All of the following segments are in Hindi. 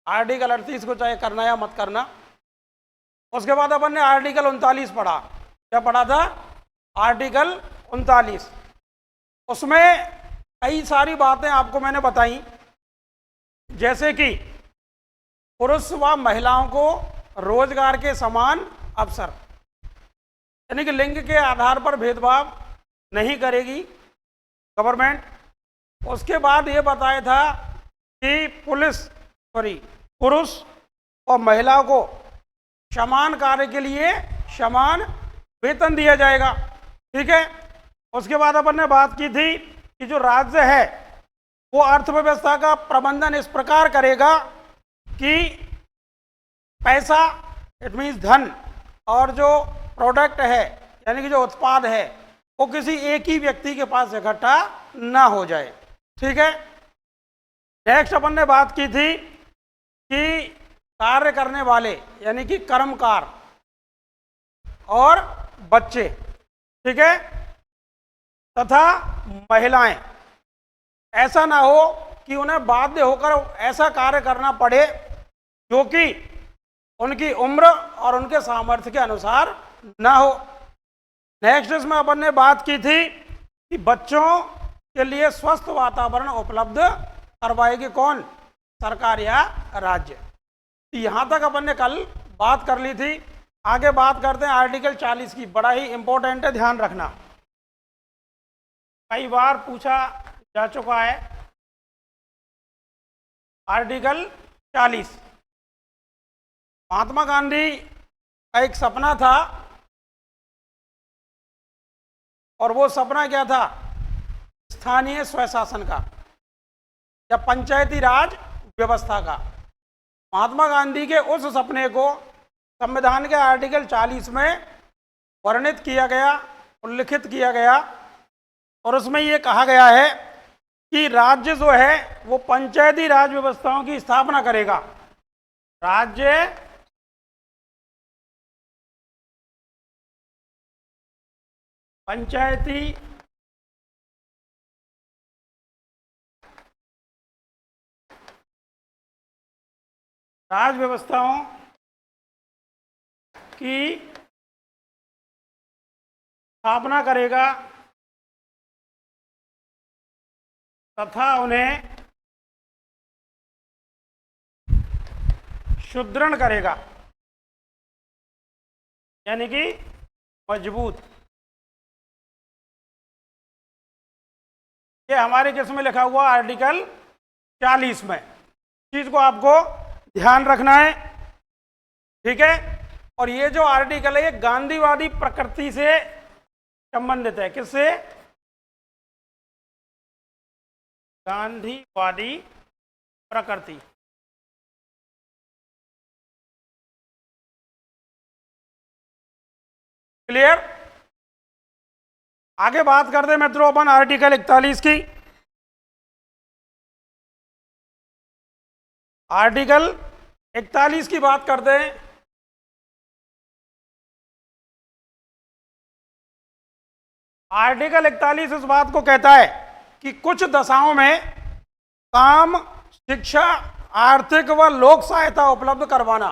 आर्टिकल 38 को चाहे करना या मत करना। उसके बाद अपन ने आर्टिकल 39 पढ़ा। क्या पढ़ा था? आर्टिकल 39। उसमें कई सारी बातें आपको मैंने बताई, जैसे कि पुरुष व महिलाओं को रोजगार के समान अवसर, यानी कि लिंग के आधार पर भेदभाव नहीं करेगी गवर्नमेंट। उसके बाद ये बताया था कि पुरुष और महिला को समान कार्य के लिए समान वेतन दिया जाएगा। ठीक है। उसके बाद अपन ने बात की थी कि जो राज्य है वो अर्थव्यवस्था का प्रबंधन इस प्रकार करेगा कि पैसा, इट मीन्स धन, और जो प्रोडक्ट है यानी कि जो उत्पाद है वो किसी एक ही व्यक्ति के पास इकट्ठा ना हो जाए। ठीक है। नेक्स्ट अपन ने बात की थी कि कार्य करने वाले यानी कि कर्मकार और बच्चे, ठीक है, तथा महिलाएं, ऐसा ना हो कि उन्हें बाध्य होकर ऐसा कार्य करना पड़े जो कि उनकी उम्र और उनके सामर्थ्य के अनुसार ना हो। नेक्स्ट इसमें अपन ने बात की थी कि बच्चों के लिए स्वस्थ वातावरण उपलब्ध करवाएगी कौन? सरकार या राज्य। यहाँ तक अपन ने कल बात कर ली थी। आगे बात करते हैं आर्टिकल 40 की। बड़ा ही इंपॉर्टेंट है, ध्यान रखना, कई बार पूछा जा चुका है। आर्टिकल 40, महात्मा गांधी का एक सपना था, और वो सपना क्या था? स्थानीय स्वशासन का या पंचायती राज व्यवस्था का। महात्मा गांधी के उस सपने को संविधान के आर्टिकल 40 में वर्णित किया गया, उल्लिखित किया गया, और उसमें ये कहा गया है कि राज्य जो है वो पंचायती राज व्यवस्थाओं की स्थापना करेगा। राज्य पंचायती राज व्यवस्थाओं की स्थापना करेगा तथा उन्हें सुदृढ़ करेगा, यानी कि मजबूत। ये हमारे किस में लिखा हुआ? आर्टिकल 40 में। चीज को आपको ध्यान रखना है, ठीक है। और ये जो आर्टिकल है ये गांधीवादी प्रकृति से संबंधित है। किससे? गांधीवादी प्रकृति। क्लियर? आगे बात करते हैं मित्रों अपन आर्टिकल 41 की। आर्टिकल 41 की बात करते हैं। आर्टिकल 41 इस बात को कहता है कि कुछ दशाओं में काम, शिक्षा, आर्थिक व लोक सहायता उपलब्ध करवाना।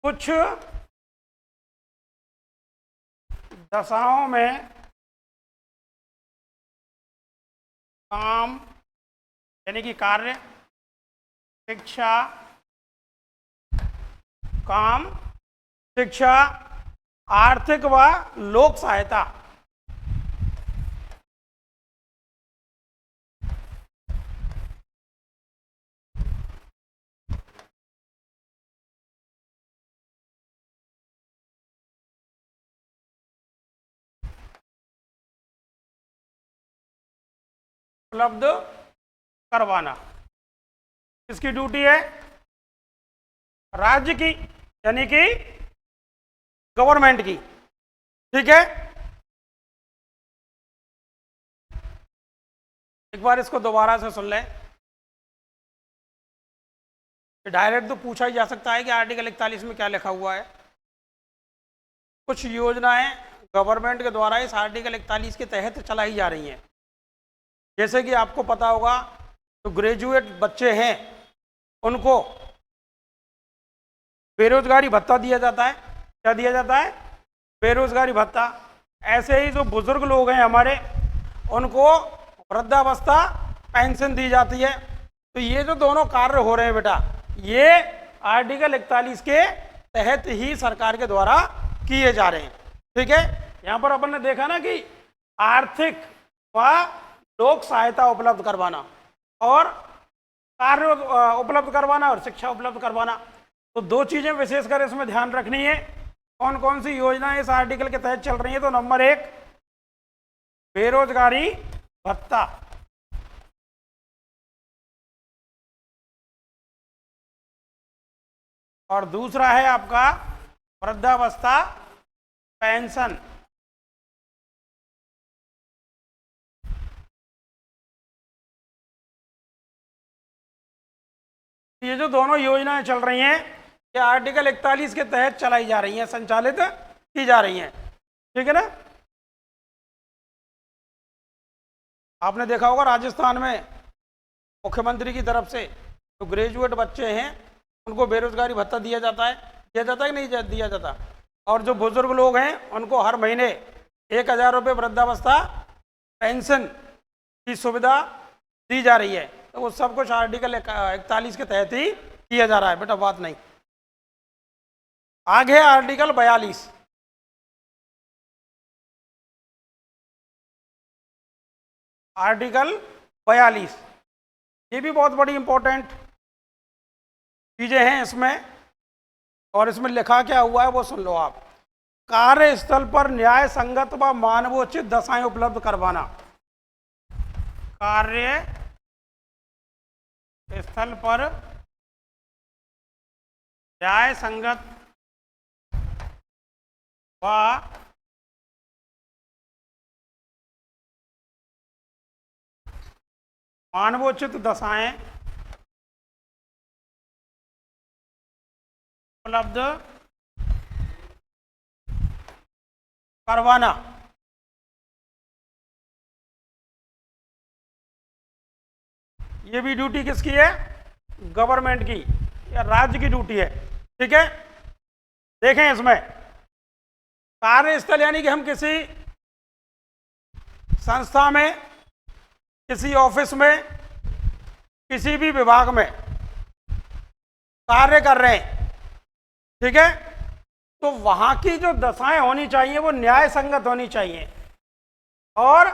कुछ दशाओं में काम यानी कि कार्य, शिक्षा, काम, शिक्षा, आर्थिक व लोक सहायता उपलब्ध करवाना किसकी ड्यूटी है? राज्य की, यानी कि गवर्नमेंट की। ठीक है। एक बार इसको दोबारा से सुन लें। डायरेक्ट तो पूछा ही जा सकता है कि आर्टिकल 41 में क्या लिखा हुआ है। कुछ योजनाएं गवर्नमेंट के द्वारा इस आर्टिकल 41 के तहत चलाई जा रही हैं। जैसे कि आपको पता होगा, तो ग्रेजुएट बच्चे हैं उनको बेरोजगारी भत्ता दिया जाता है। क्या दिया जाता है? बेरोजगारी भत्ता। ऐसे ही जो बुजुर्ग लोग हैं हमारे, उनको वृद्धावस्था पेंशन दी जाती है। तो ये जो दोनों कार्य हो रहे हैं बेटा, ये आर्टिकल 41 के तहत ही सरकार के द्वारा किए जा रहे हैं। ठीक है, यहाँ पर अपन ने देखा ना कि आर्थिक व लोक सहायता उपलब्ध करवाना और कार्य उपलब्ध करवाना और शिक्षा उपलब्ध करवाना। तो दो चीजें विशेषकर इसमें ध्यान रखनी है। कौन कौन सी योजनाएं इस आर्टिकल के तहत चल रही है? तो नंबर 1 बेरोजगारी भत्ता, और दूसरा है आपका वृद्धावस्था पेंशन। ये जो दोनों योजनाएं चल रही हैं, ये आर्टिकल 41 के तहत चलाई जा रही हैं, संचालित की जा रही हैं। ठीक है ना? आपने देखा होगा राजस्थान में मुख्यमंत्री की तरफ से जो ग्रेजुएट बच्चे हैं उनको बेरोजगारी भत्ता दिया जाता है कि नहीं दिया जाता? और जो बुजुर्ग लोग हैं उनको हर महीने 1000 रुपये वृद्धावस्था पेंशन की सुविधा दी जा रही है। तो वो सब कुछ आर्टिकल 41 के तहत ही किया जा रहा है बेटा, बात नहीं। आगे आर्टिकल 42। आर्टिकल 42 ये भी बहुत बड़ी इंपॉर्टेंट चीजें हैं इसमें, और इसमें लिखा क्या हुआ है वो सुन लो आप। कार्यस्थल पर न्याय संगत व मानवोचित दशाएं उपलब्ध करवाना। कार्य स्थल पर न्याय संगत व मानवोचित दशाएं उपलब्ध करवाना। ये भी ड्यूटी किसकी है? गवर्नमेंट की या राज्य की ड्यूटी है। ठीक है, देखें इसमें कार्यस्थल यानी कि हम किसी संस्था में, किसी ऑफिस में, किसी भी विभाग में कार्य कर रहे हैं। ठीक है, तो वहां की जो दशाएं होनी चाहिए वो न्याय संगत होनी चाहिए और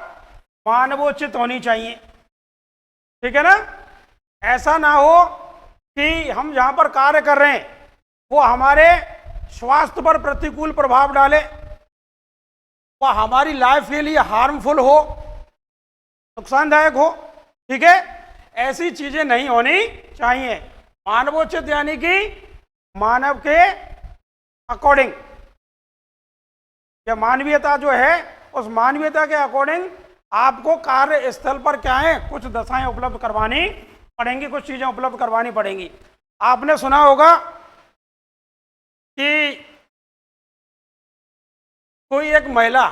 मानवोचित होनी चाहिए। ठीक है ना? ऐसा ना हो कि हम जहां पर कार्य कर रहे हैं वो हमारे स्वास्थ्य पर प्रतिकूल प्रभाव डाले, वो हमारी लाइफ के लिए हार्मफुल हो, नुकसानदायक हो। ठीक है, ऐसी चीजें नहीं होनी चाहिए। मानवोचित यानी कि मानव के अकॉर्डिंग, या मानवीयता जो है उस मानवीयता के अकॉर्डिंग आपको कार्य स्थल पर क्या है, कुछ दशाएं उपलब्ध करवानी पड़ेंगी, कुछ चीजें उपलब्ध करवानी पड़ेंगी। आपने सुना होगा कि कोई एक महिला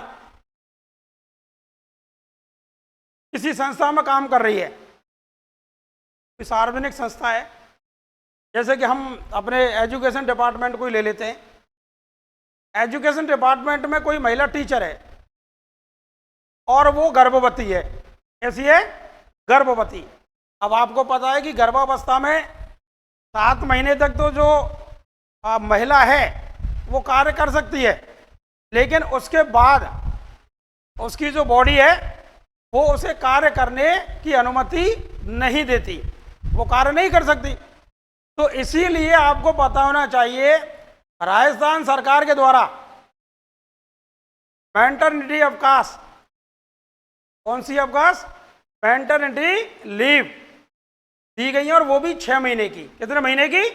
किसी संस्था में काम कर रही है, कोई सार्वजनिक संस्था है, जैसे कि हम अपने एजुकेशन डिपार्टमेंट को ही ले लेते हैं। एजुकेशन डिपार्टमेंट में कोई महिला टीचर है और वो गर्भवती है। कैसी है? गर्भवती। अब आपको पता है कि गर्भावस्था में 7 महीने तक तो जो महिला है वो कार्य कर सकती है, लेकिन उसके बाद उसकी जो बॉडी है वो उसे कार्य करने की अनुमति नहीं देती, वो कार्य नहीं कर सकती। तो इसीलिए आपको पता होना चाहिए राजस्थान सरकार के द्वारा मैटरनिटी अवकाश, कौन सी अवकाश? मैटरनिटी लीव दी गई है, और वो भी 6 महीने की। कितने महीने की?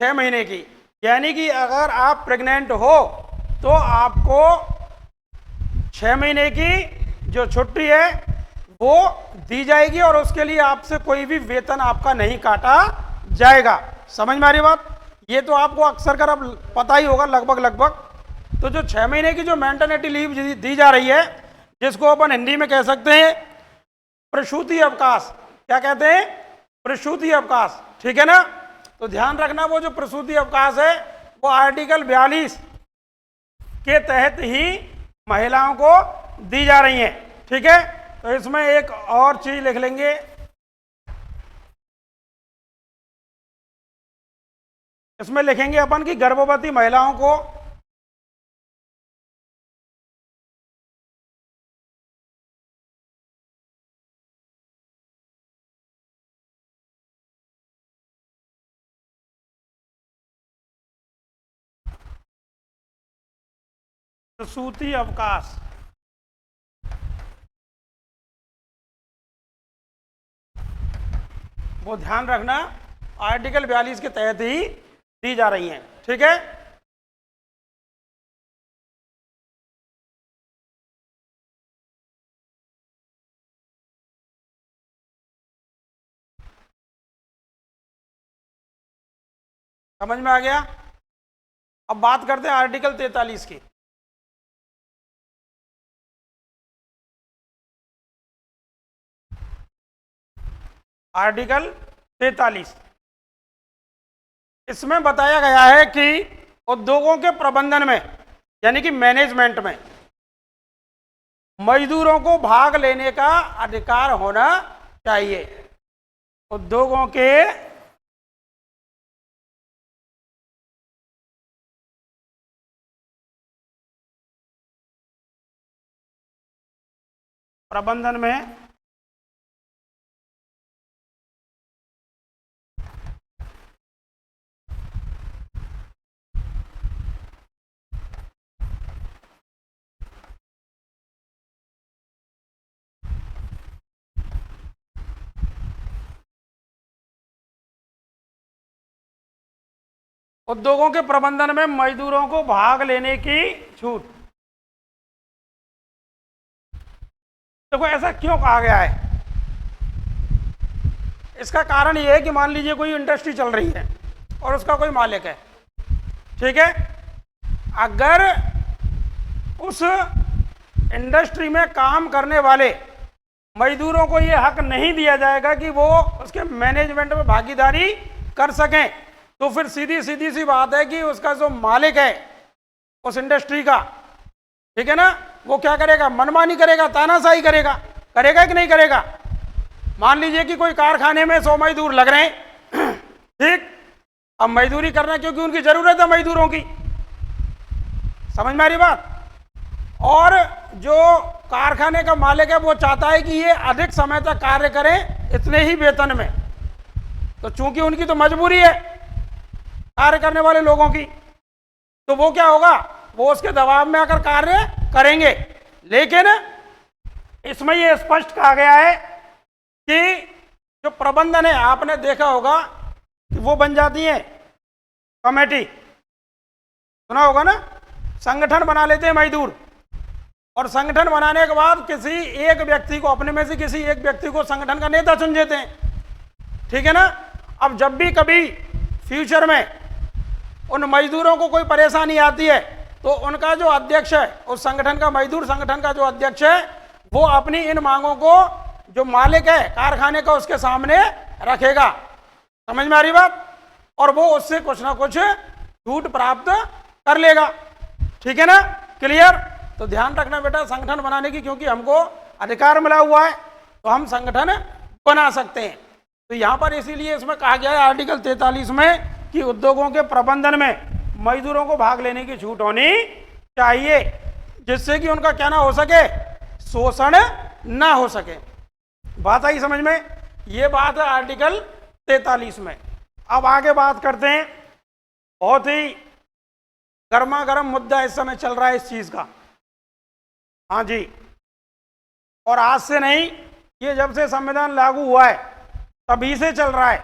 6 महीने की। यानी कि अगर आप प्रेग्नेंट हो तो आपको 6 महीने की जो छुट्टी है वो दी जाएगी, और उसके लिए आपसे कोई भी वेतन आपका नहीं काटा जाएगा। समझ में आ रही बात? ये तो आपको अक्सर कर अब पता ही होगा लगभग। तो जो 6 महीने की जो मैटरनिटी लीव दी जा रही है, जिसको अपन हिंदी में कह सकते हैं प्रसूति अवकाश। क्या कहते हैं? प्रसूति अवकाश। ठीक है ना? तो ध्यान रखना, वो जो प्रसूति अवकाश है वो आर्टिकल 42 के तहत ही महिलाओं को दी जा रही हैं। ठीक है, तो इसमें एक और चीज लिख लेंगे, इसमें लिखेंगे अपन कि गर्भवती महिलाओं को प्रसूति अवकाश वो ध्यान रखना आर्टिकल 42 के तहत ही दी जा रही हैं। ठीक है, समझ में आ गया। अब बात करते हैं आर्टिकल 43 की। आर्टिकल 43 इसमें बताया गया है कि उद्योगों के प्रबंधन में यानी कि मैनेजमेंट में मजदूरों को भाग लेने का अधिकार होना चाहिए। उद्योगों के प्रबंधन में उद्योगों के प्रबंधन में मजदूरों को भाग लेने की छूट। देखो ऐसा क्यों कहा गया है, इसका कारण यह है कि मान लीजिए कोई इंडस्ट्री चल रही है और उसका कोई मालिक है। ठीक है, अगर उस इंडस्ट्री में काम करने वाले मजदूरों को यह हक नहीं दिया जाएगा कि वो उसके मैनेजमेंट में भागीदारी कर सकें, तो फिर सीधी सीधी सी बात है कि उसका जो मालिक है उस इंडस्ट्री का, ठीक है ना, वो क्या करेगा, मनमानी करेगा, तानाशाही करेगा। करेगा कि नहीं करेगा। मान लीजिए कि कोई कारखाने में 100 मजदूर लग रहे हैं, ठीक, अब मजदूरी करना क्योंकि उनकी जरूरत है मजदूरों की, समझ में आ रही बात। और जो कारखाने का मालिक है वो चाहता है कि ये अधिक समय तक कार्य करें इतने ही वेतन में, तो चूंकि उनकी तो मजबूरी है कार्य करने वाले लोगों की, तो वो क्या होगा, वो उसके दबाव में आकर कार्य करेंगे। लेकिन इसमें ये स्पष्ट कहा गया है कि जो प्रबंधन है, आपने देखा होगा कि वो बन जाती है कमेटी, सुना होगा ना, संगठन बना लेते हैं मजदूर, और संगठन बनाने के बाद किसी एक व्यक्ति को, अपने में से किसी एक व्यक्ति को संगठन का नेता चुन देते हैं। ठीक है ना। अब जब भी कभी फ्यूचर में उन मजदूरों को कोई परेशानी आती है तो उनका जो अध्यक्ष है उस संगठन का, मजदूर संगठन का जो अध्यक्ष है, वो अपनी इन मांगों को जो मालिक है कारखाने का उसके सामने रखेगा। समझ में आ रही बात। और वो उससे कुछ ना कुछ छूट प्राप्त कर लेगा। ठीक है ना, क्लियर। तो ध्यान रखना बेटा संगठन बनाने की, क्योंकि हमको अधिकार मिला हुआ है तो हम संगठन बना सकते हैं। तो यहां पर इसीलिए इसमें कहा गया है आर्टिकल 43 में कि उद्योगों के प्रबंधन में मजदूरों को भाग लेने की छूट होनी चाहिए, जिससे कि उनका क्या ना हो सके, शोषण ना हो सके। बात आई समझ में। ये बात है आर्टिकल 43 में। अब आगे बात करते हैं, बहुत ही गर्मा गर्म मुद्दा इस समय चल रहा है इस चीज का। हाँ जी, और आज से नहीं, ये जब से संविधान लागू हुआ है तभी से चल रहा है,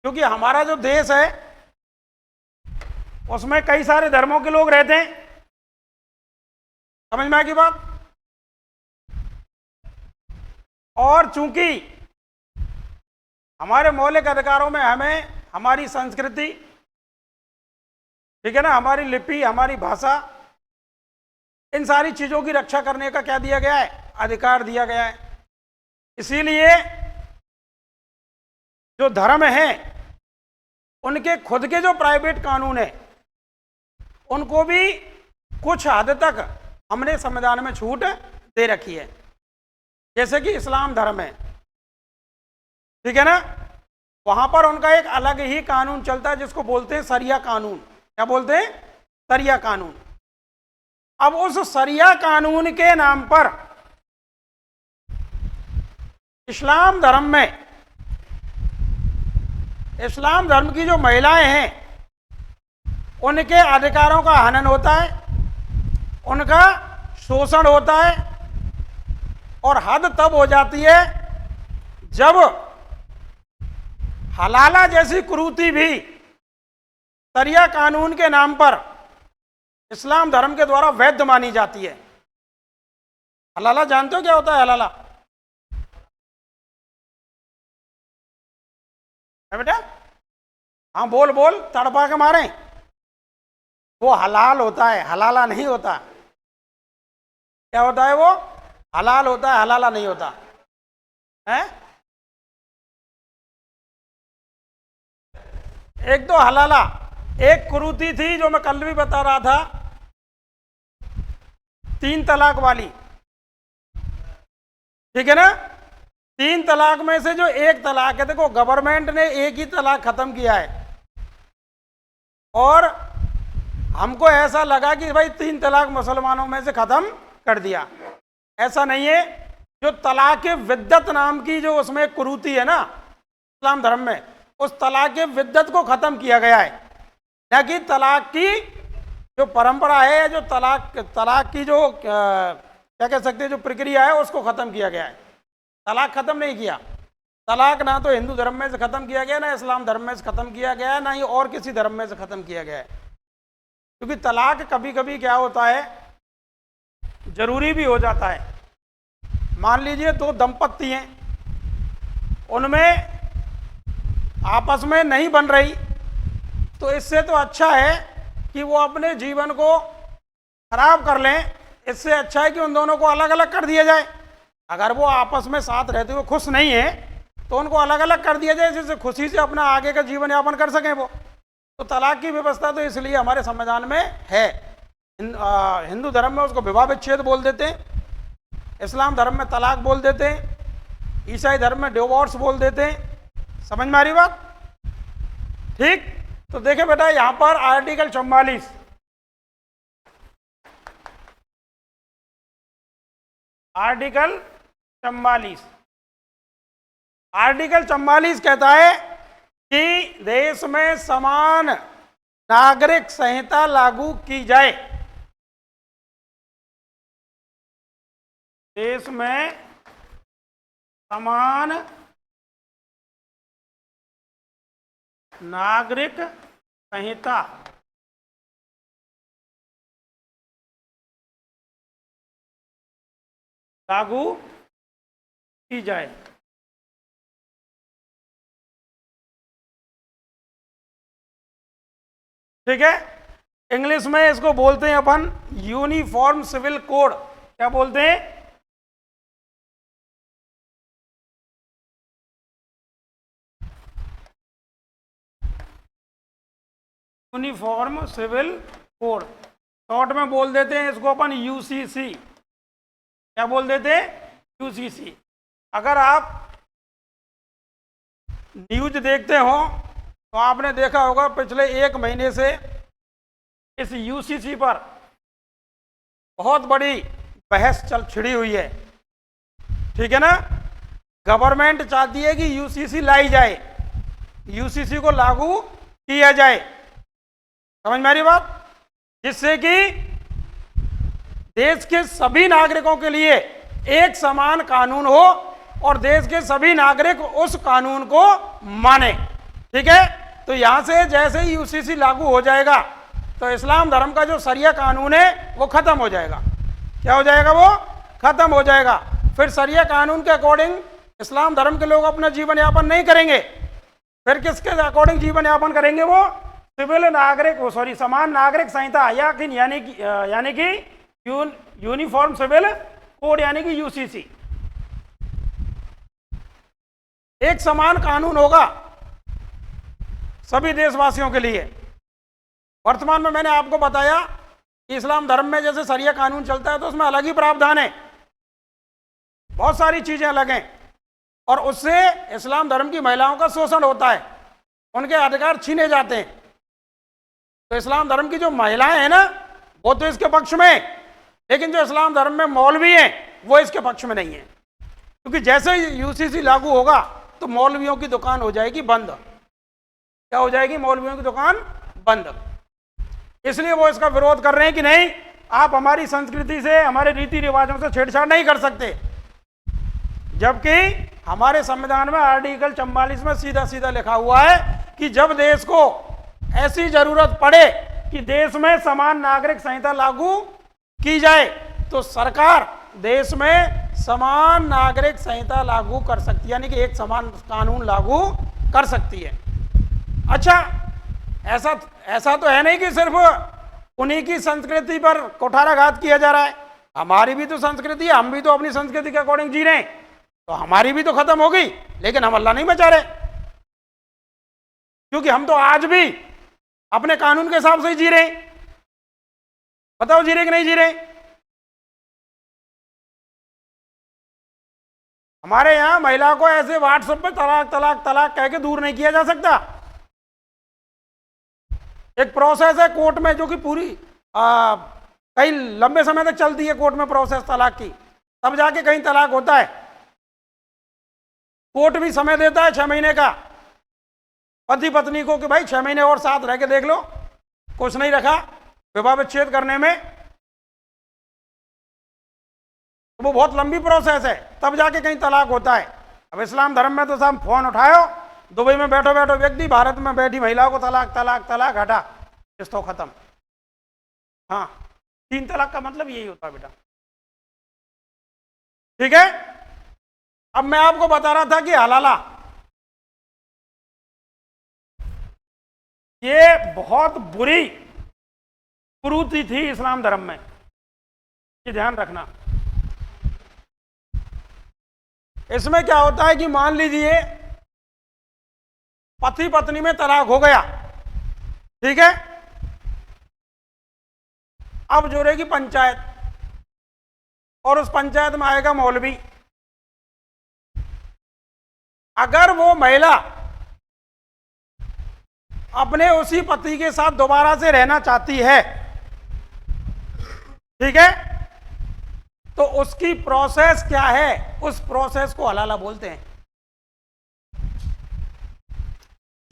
क्योंकि हमारा जो देश है उसमें कई सारे धर्मों के लोग रहते हैं। समझ में आ गई बात। और चूंकि हमारे मौलिक अधिकारों में हमें हमारी संस्कृति, ठीक है ना, हमारी लिपि, हमारी भाषा, इन सारी चीजों की रक्षा करने का क्या दिया गया है, अधिकार दिया गया है। इसीलिए जो धर्म है उनके खुद के जो प्राइवेट कानून है उनको भी कुछ हद तक हमने संविधान में छूट दे रखी है। जैसे कि इस्लाम धर्म है, ठीक है ना, वहां पर उनका एक अलग ही कानून चलता है जिसको बोलते हैं शरिया कानून। क्या बोलते हैं? शरिया कानून। अब उस शरिया कानून के नाम पर इस्लाम धर्म में, इस्लाम धर्म की जो महिलाएं हैं उनके अधिकारों का हनन होता है, उनका शोषण होता है, और हद तब हो जाती है जब हलाला जैसी कुरीति भी शरिया कानून के नाम पर इस्लाम धर्म के द्वारा वैध मानी जाती है। हलाला जानते हो क्या होता है? हलाला है बेटा? हाँ बोल बोल, तड़पा के मारे। वो हलाल होता है, हलाला नहीं होता। क्या होता है वो? हलाल होता है, हलाला नहीं होता है। एक तो हलाला, एक कुरीति थी जो मैं कल भी बता रहा था, 3 तलाक वाली, ठीक है ना। 3 तलाक में से जो एक तलाक है, देखो गवर्नमेंट ने एक ही तलाक खत्म किया है, और हमको ऐसा लगा कि भाई 3 तलाक मुसलमानों में से खत्म कर दिया। ऐसा नहीं है। जो तलाक विद्दत नाम की जो उसमें कुरीति है ना इस्लाम धर्म में, उस तलाक विद्दत को खत्म किया गया है, न कि तलाक की जो परंपरा है, जो तलाक की जो क्या कह सकते हैं जो प्रक्रिया है उसको खत्म किया गया है। तलाक खत्म नहीं किया। तलाक ना तो हिंदू धर्म में से खत्म किया गया, ना इस्लाम धर्म में से खत्म किया गया है, ना ही और किसी धर्म में से खत्म किया गया है। क्योंकि तलाक कभी कभी क्या होता है, जरूरी भी हो जाता है। मान लीजिए 2 दंपत्ति हैं, उनमें आपस में नहीं बन रही, तो इससे तो अच्छा है कि वो अपने जीवन को खराब कर लें। इससे अच्छा है कि उन दोनों को अलग अलग कर दिया जाए। अगर वो आपस में साथ रहते हुए खुश नहीं है तो उनको अलग अलग कर दिया जाए, जिससे खुशी से अपना आगे का जीवन यापन कर सकें वो। तो तलाक की व्यवस्था तो इसलिए हमारे संविधान में है। हिंदू धर्म में उसको विवाह विच्छेद बोल देते हैं, इस्लाम धर्म में तलाक बोल देते हैं, ईसाई धर्म में डिवोर्स बोल देते हैं। समझ में आ रही बात? ठीक। तो देखें बेटा, यहां पर आर्टिकल 44, आर्टिकल 44 कहता है कि देश में समान नागरिक संहिता लागू की जाए। देश में समान नागरिक संहिता लागू की जाए। ठीक है। इंग्लिश में इसको बोलते हैं अपन यूनिफॉर्म सिविल कोड। क्या बोलते हैं? Uniform civil code. शॉर्ट में बोल देते हैं इसको अपन यूसीसी। क्या बोल देते हैं? यूसीसी। अगर आप न्यूज देखते हो तो आपने देखा होगा पिछले 1 महीने से इस यूसीसी पर बहुत बड़ी बहस छिड़ी हुई है। ठीक है ना। गवर्नमेंट चाहती है कि यूसीसी लाई जाए, यूसीसी को लागू किया जाए। समझ में आ रही बात? जिससे कि देश के सभी नागरिकों के लिए एक समान कानून हो और देश के सभी नागरिक उस कानून को माने। ठीक है। तो यहां से जैसे ही यूसीसी लागू हो जाएगा तो इस्लाम धर्म का जो शरिया कानून है वो खत्म हो जाएगा। क्या हो जाएगा? वो खत्म हो जाएगा। फिर शरिया कानून के अकॉर्डिंग इस्लाम धर्म के लोग अपना जीवन यापन नहीं करेंगे। फिर किसके अकॉर्डिंग जीवन यापन करेंगे? वो सिविल नागरिक, समान नागरिक संहिता यानी कि यूनिफॉर्म सिविल कोड यानी कि यूसीसी। एक समान कानून होगा। सभी देशवासियों के लिए। वर्तमान में मैंने आपको बताया कि इस्लाम धर्म में जैसे शरिया कानून चलता है तो उसमें अलग ही प्रावधान है, बहुत सारी चीजें अलग हैं, और उससे इस्लाम धर्म की महिलाओं का शोषण होता है, उनके अधिकार छीने जाते हैं। तो इस्लाम धर्म की जो महिलाएं हैं ना वो तो इसके पक्ष में है, लेकिन जो इस्लाम धर्म में मौलवी हैं वो इसके पक्ष में नहीं है, क्योंकि जैसे यूसीसी लागू होगा तो मौलवियों की दुकान हो जाएगी बंद। क्या हो जाएगी? मौलवियों की दुकान बंद। इसलिए वो इसका विरोध कर रहे हैं कि नहीं, आप हमारी संस्कृति से, हमारे रीति रिवाजों से छेड़छाड़ नहीं कर सकते, जबकि हमारे संविधान में आर्टिकल 44 में सीधा सीधा लिखा हुआ है कि जब देश को ऐसी जरूरत पड़े कि देश में समान नागरिक संहिता लागू की जाए तो सरकार देश में समान नागरिक संहिता लागू कर सकती है, यानी कि एक समान कानून लागू कर सकती है। अच्छा, ऐसा तो है नहीं कि सिर्फ उन्हीं की संस्कृति पर कुठाराघात किया जा रहा है, हमारी भी तो संस्कृति है, हम भी तो अपनी संस्कृति के अकॉर्डिंग जी रहे हैं, तो हमारी भी तो खत्म हो गई, लेकिन हम अल्लाह नहीं बचा रहे, क्योंकि हम तो आज भी अपने कानून के हिसाब से ही जी रहे हैं। बताओ जी रहे कि नहीं जी रहे? हमारे यहां महिला को ऐसे व्हाट्सएप पे तलाक तलाक तलाक कह के दूर नहीं किया जा सकता। एक प्रोसेस है कोर्ट में जो कि पूरी कई लंबे समय तक चलती है कोर्ट में प्रोसेस तलाक की, तब जाके कहीं तलाक होता है। कोर्ट भी समय देता है 6 महीने का पति पत्नी को कि भाई 6 महीने और साथ रह के देख लो, कुछ नहीं रखा विवाह विच्छेद करने में, तो वो बहुत लंबी प्रोसेस है, तब जाके कहीं तलाक होता है। अब इस्लाम धर्म में तो सब फोन उठाओ, दुबई में बैठो बैठो व्यक्ति भारत में बैठी महिला को तलाक तलाक तलाक हटा, इस तो खत्म। हाँ, 3 तलाक का मतलब यही होता है बेटा। ठीक है, अब मैं आपको बता रहा था कि हलाला ये बहुत बुरी कुरीति थी इस्लाम धर्म में, ये ध्यान रखना। इसमें क्या होता है कि मान लीजिए पति पत्नी में तलाक हो गया, ठीक है, अब जुड़ेगी पंचायत, और उस पंचायत में आएगा मौलवी। अगर वो महिला अपने उसी पति के साथ दोबारा से रहना चाहती है, ठीक है, तो उसकी प्रोसेस क्या है? उस प्रोसेस को हलाला बोलते हैं।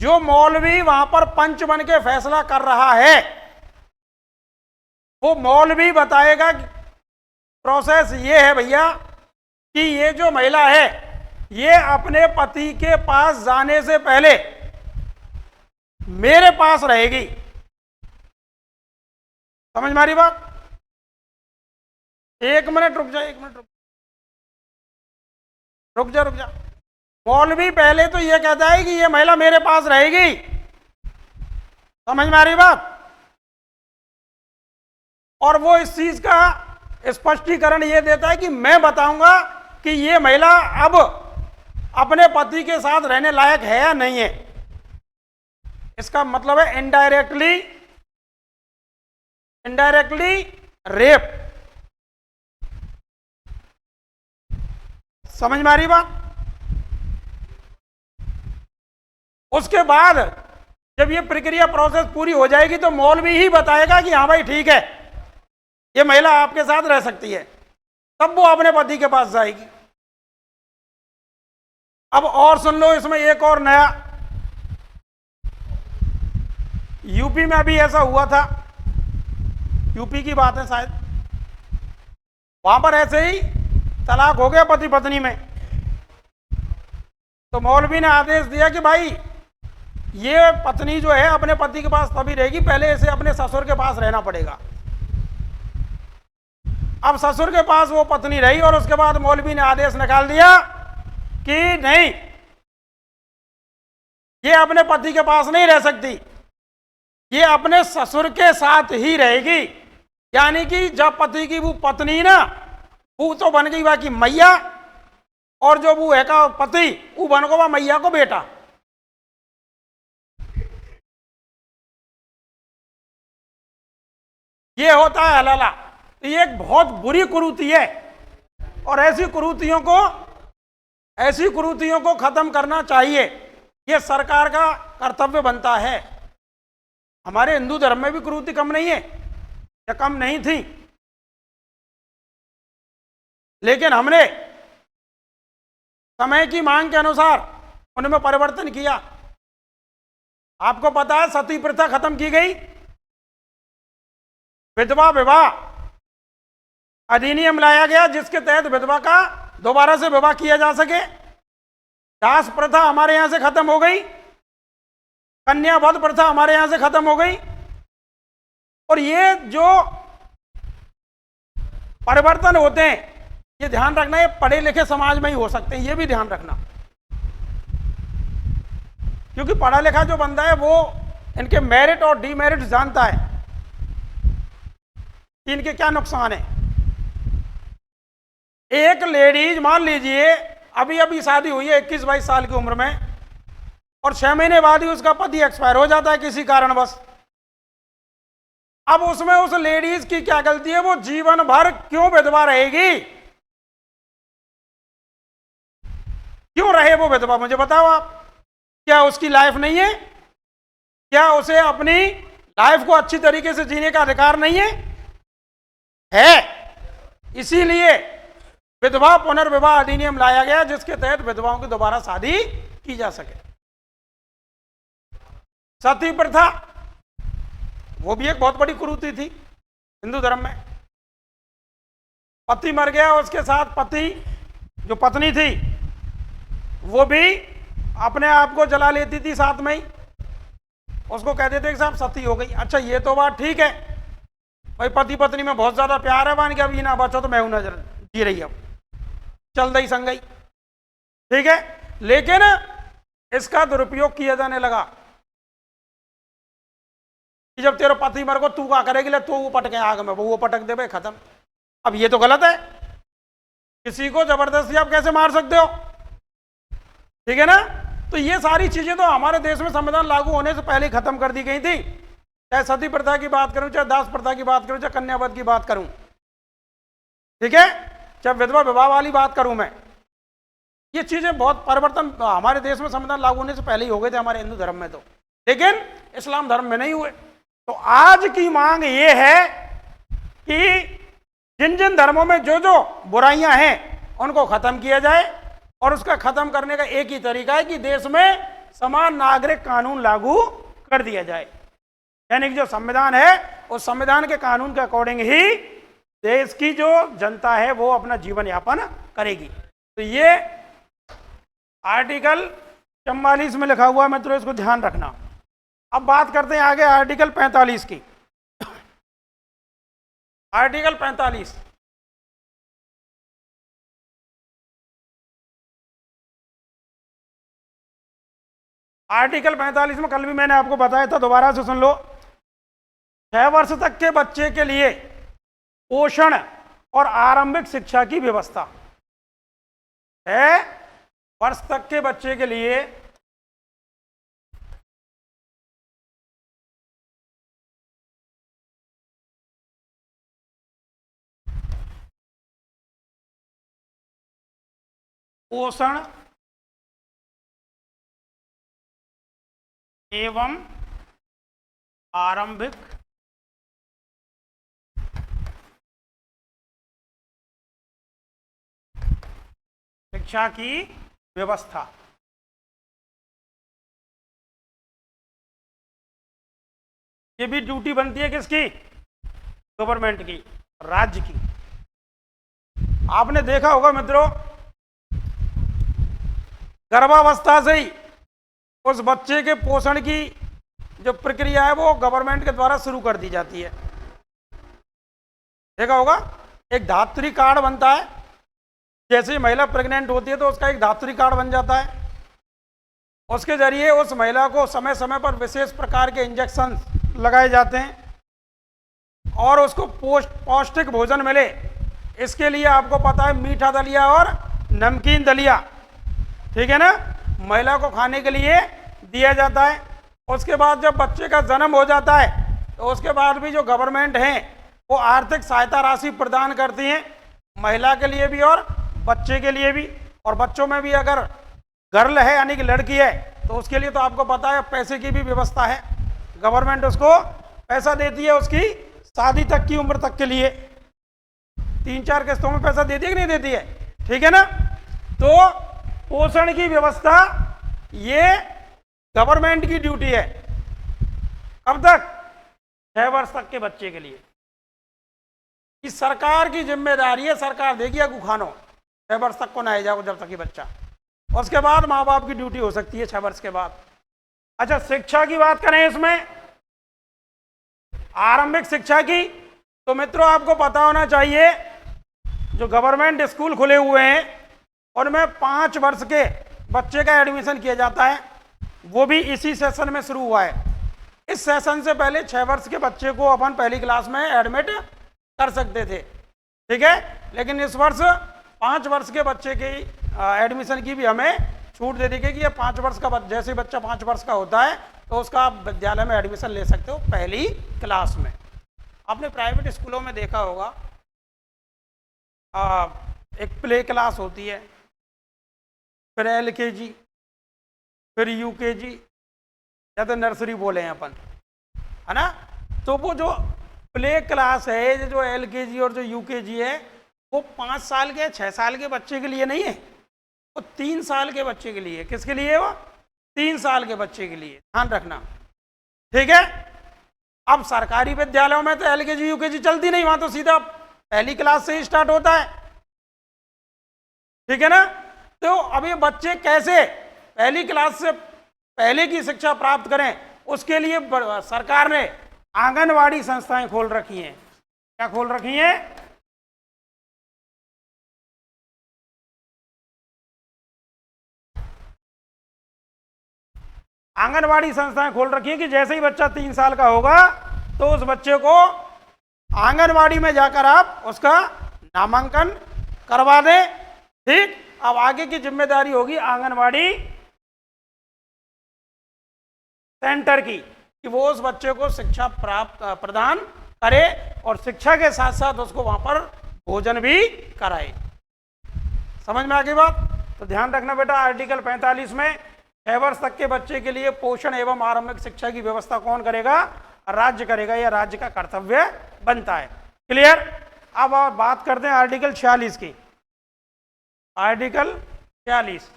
जो मौलवी वहां पर पंच बन के फैसला कर रहा है, वो मौलवी बताएगा कि प्रोसेस ये है भैया कि ये जो महिला है ये अपने पति के पास जाने से पहले मेरे पास रहेगी। समझ में आ रही बात? 1 मिनट रुक जा, 1 मिनट रुक जा। मौलवी पहले तो ये कहता है कि ये महिला मेरे पास रहेगी। समझ में आ रही बात? और वो इस चीज का स्पष्टीकरण ये देता है कि मैं बताऊंगा कि ये महिला अब अपने पति के साथ रहने लायक है या नहीं है। इसका मतलब है इनडायरेक्टली रेप। समझ में आ रही बात? उसके बाद जब ये प्रक्रिया प्रोसेस पूरी हो जाएगी तो मौलवी ही बताएगा कि हाँ भाई ठीक है, ये महिला आपके साथ रह सकती है, तब वो अपने पति के पास जाएगी। अब और सुन लो, इसमें एक और नया, यूपी में अभी ऐसा हुआ था, यूपी की बात है शायद, वहां पर ऐसे ही तलाक हो गया पति पत्नी में, तो मौलवी ने आदेश दिया कि भाई ये पत्नी जो है अपने पति के पास तभी रहेगी, पहले इसे अपने ससुर के पास रहना पड़ेगा। अब ससुर के पास वो पत्नी रही और उसके बाद मौलवी ने आदेश निकाल दिया कि नहीं, ये अपने पति के पास नहीं रह सकती, ये अपने ससुर के साथ ही रहेगी। यानी कि जब पति की वो पत्नी ना, वो तो बन गई बाकी मैया, और जो वो है का पति वो बन गया मैया को बेटा। ये होता है हलाला। तो ये एक बहुत बुरी कुरीति है और ऐसी कुरीतियों को खत्म करना चाहिए। ये सरकार का कर्तव्य बनता है। हमारे हिंदू धर्म में भी कुरीति कम नहीं है या कम नहीं थी, लेकिन हमने समय की मांग के अनुसार उनमें परिवर्तन किया। आपको पता है सती प्रथा खत्म की गई, विधवा विवाह अधिनियम लाया गया जिसके तहत विधवा का दोबारा से विवाह किया जा सके। दास प्रथा हमारे यहां से खत्म हो गई, कन्यावध प्रथा हमारे यहां से खत्म हो गई। और ये जो परिवर्तन होते हैं, ये ध्यान रखना, ये पढ़े लिखे समाज में ही हो सकते हैं, ये भी ध्यान रखना, क्योंकि पढ़ा लिखा जो बंदा है वो इनके मेरिट और डीमेरिट जानता है कि इनके क्या नुकसान है। एक लेडीज मान लीजिए अभी अभी शादी हुई है 21-22 साल की उम्र में, और 6 महीने बाद ही उसका पति एक्सपायर हो जाता है किसी कारणवश। अब उसमें उस लेडीज की क्या गलती है? वो जीवन भर क्यों विधवा रहेगी? क्यों रहे वो विधवा? मुझे बताओ आप। क्या उसकी लाइफ नहीं है? क्या उसे अपनी लाइफ को अच्छी तरीके से जीने का अधिकार नहीं है? इसीलिए विधवा पुनर्विवाह अधिनियम लाया गया जिसके तहत विधवाओं की दोबारा शादी की जा सके। सती प्रथा वो भी एक बहुत बड़ी कुरीति थी हिंदू धर्म में। पति मर गया, उसके साथ पति जो पत्नी थी वो भी अपने आप को जला लेती थी साथ में ही, उसको कहते थे कि साहब सती हो गई। अच्छा ये तो बात ठीक है भाई, पति पत्नी में बहुत ज्यादा प्यार है, मान के अब ये ना बचो तो मैं हूं नजर जी रही, अब चल दई संगई, ठीक है। लेकिन इसका दुरुपयोग किया जाने लगा कि जब तेरा पति मर को तू क्या करेगी, ले तू वो पटके आग में, वो पटक दे भाई, खत्म। अब ये तो गलत है, किसी को जबरदस्ती आप कैसे मार सकते हो, ठीक है ना। तो ये सारी चीजें तो हमारे देश में संविधान लागू होने से पहले ही खत्म कर दी गई थी। चाहे सती प्रथा की बात करूं, चाहे दास प्रथा की बात करूं, चाहे कन्यावध की बात करूं, ठीक है, चाहे विधवा विवाह वाली बात करूं मैं, ये चीजें बहुत परिवर्तन हमारे देश में संविधान लागू होने से पहले ही हो गए थे हमारे हिंदू धर्म में तो, लेकिन इस्लाम धर्म में नहीं हुए। तो आज की मांग ये है कि जिन जिन धर्मों में जो जो बुराइयां हैं उनको खत्म किया जाए, और उसका खत्म करने का एक ही तरीका है कि देश में समान नागरिक कानून लागू कर दिया जाए। यानी कि जो संविधान है उस संविधान के कानून के अकॉर्डिंग ही देश की जो जनता है वो अपना जीवन यापन करेगी। तो ये आर्टिकल 44 में लिखा हुआ है मित्रों, इसको ध्यान रखना। अब बात करते हैं आगे आर्टिकल 45 की। आर्टिकल 45 में कल भी मैंने आपको बताया था, दोबारा से सुन लो। 6 वर्ष तक के बच्चे के लिए पोषण और आरंभिक शिक्षा की व्यवस्था। 6 वर्ष तक के बच्चे के लिए पोषण एवं आरंभिक शिक्षा की व्यवस्था। ये भी ड्यूटी बनती है किसकी? गवर्नमेंट की, राज्य की। आपने देखा होगा मित्रों, गर्भावस्था से ही उस बच्चे के पोषण की जो प्रक्रिया है वो गवर्नमेंट के द्वारा शुरू कर दी जाती है। देखा होगा, एक धात्री कार्ड बनता है, जैसे ही महिला प्रेग्नेंट होती है तो उसका एक धात्री कार्ड बन जाता है। उसके जरिए उस महिला को समय समय पर विशेष प्रकार के इंजेक्शन लगाए जाते हैं और उसको पौष्टिक भोजन मिले, इसके लिए आपको पता है मीठा दलिया और नमकीन दलिया, ठीक है ना, महिला को खाने के लिए दिया जाता है। उसके बाद जब बच्चे का जन्म हो जाता है तो उसके बाद भी जो गवर्नमेंट है वो आर्थिक सहायता राशि प्रदान करती हैं, महिला के लिए भी और बच्चे के लिए भी। और बच्चों में भी अगर गर्ल है यानी कि लड़की है तो उसके लिए तो आपको पता है पैसे की भी व्यवस्था है, गवर्नमेंट उसको पैसा देती है उसकी शादी तक की उम्र तक के लिए, 3-4 किस्तों में पैसा देती है कि नहीं देती है, ठीक है ना। तो पोषण की व्यवस्था ये गवर्नमेंट की ड्यूटी है। कब तक? 6 वर्ष तक के बच्चे के लिए। इस सरकार की जिम्मेदारी है, सरकार देगी अगू खानो 6 वर्ष तक को नहाए जाओ जब तक कि बच्चा, उसके बाद माँ बाप की ड्यूटी हो सकती है 6 वर्ष के बाद। अच्छा, शिक्षा की बात करें इसमें, आरंभिक शिक्षा की, तो मित्रों आपको पता होना चाहिए जो गवर्नमेंट स्कूल खुले हुए हैं उनमें 5 वर्ष के बच्चे का एडमिशन किया जाता है, वो भी इसी सेशन में शुरू हुआ है। इस सेशन से पहले 6 वर्ष के बच्चे को अपन पहली क्लास में एडमिट कर सकते थे, ठीक है, लेकिन इस वर्ष 5 वर्ष के बच्चे की एडमिशन की भी हमें छूट दे दी गई कि ये 5 वर्ष का जैसे बच्चा 5 वर्ष का होता है तो उसका आप विद्यालय में एडमिशन ले सकते हो पहली क्लास में। आपने प्राइवेट स्कूलों में देखा होगा एक प्ले क्लास होती है, फिर LKG, फिर UKG या तो नर्सरी बोले हैं अपन, है ना। तो वो जो प्ले क्लास है, जो LKG और जो UKG है, वो 5 साल के 6 साल के बच्चे के लिए नहीं है, वो 3 साल के बच्चे के लिए। किसके लिए? वो 3 साल के बच्चे के लिए, ध्यान रखना, ठीक है। अब सरकारी विद्यालयों में तो LKG UKG चलती नहीं, वहां तो सीधा पहली क्लास से ही स्टार्ट होता है, ठीक है ना। तो अब ये बच्चे कैसे पहली क्लास से पहले की शिक्षा प्राप्त करें, उसके लिए सरकार ने आंगनवाड़ी संस्थाएं खोल रखी हैं। क्या खोल रखी हैं? आंगनवाड़ी संस्थाएं खोल रखी हैं कि जैसे ही बच्चा 3 साल का होगा तो उस बच्चे को आंगनवाड़ी में जाकर आप उसका नामांकन करवा दें, ठीक। अब आगे की जिम्मेदारी होगी आंगनवाड़ी सेंटर की कि वो उस बच्चे को शिक्षा प्रदान करे और शिक्षा के साथ साथ उसको वहां पर भोजन भी कराए। समझ में आ गई बात? तो ध्यान रखना बेटा, आर्टिकल 45 में 6 वर्ष तक के बच्चे के लिए पोषण एवं आरंभिक शिक्षा की व्यवस्था कौन करेगा? राज्य करेगा, यह राज्य का कर्तव्य बनता है। क्लियर? अब बात करते हैं आर्टिकल 46 की। आर्टिकल 46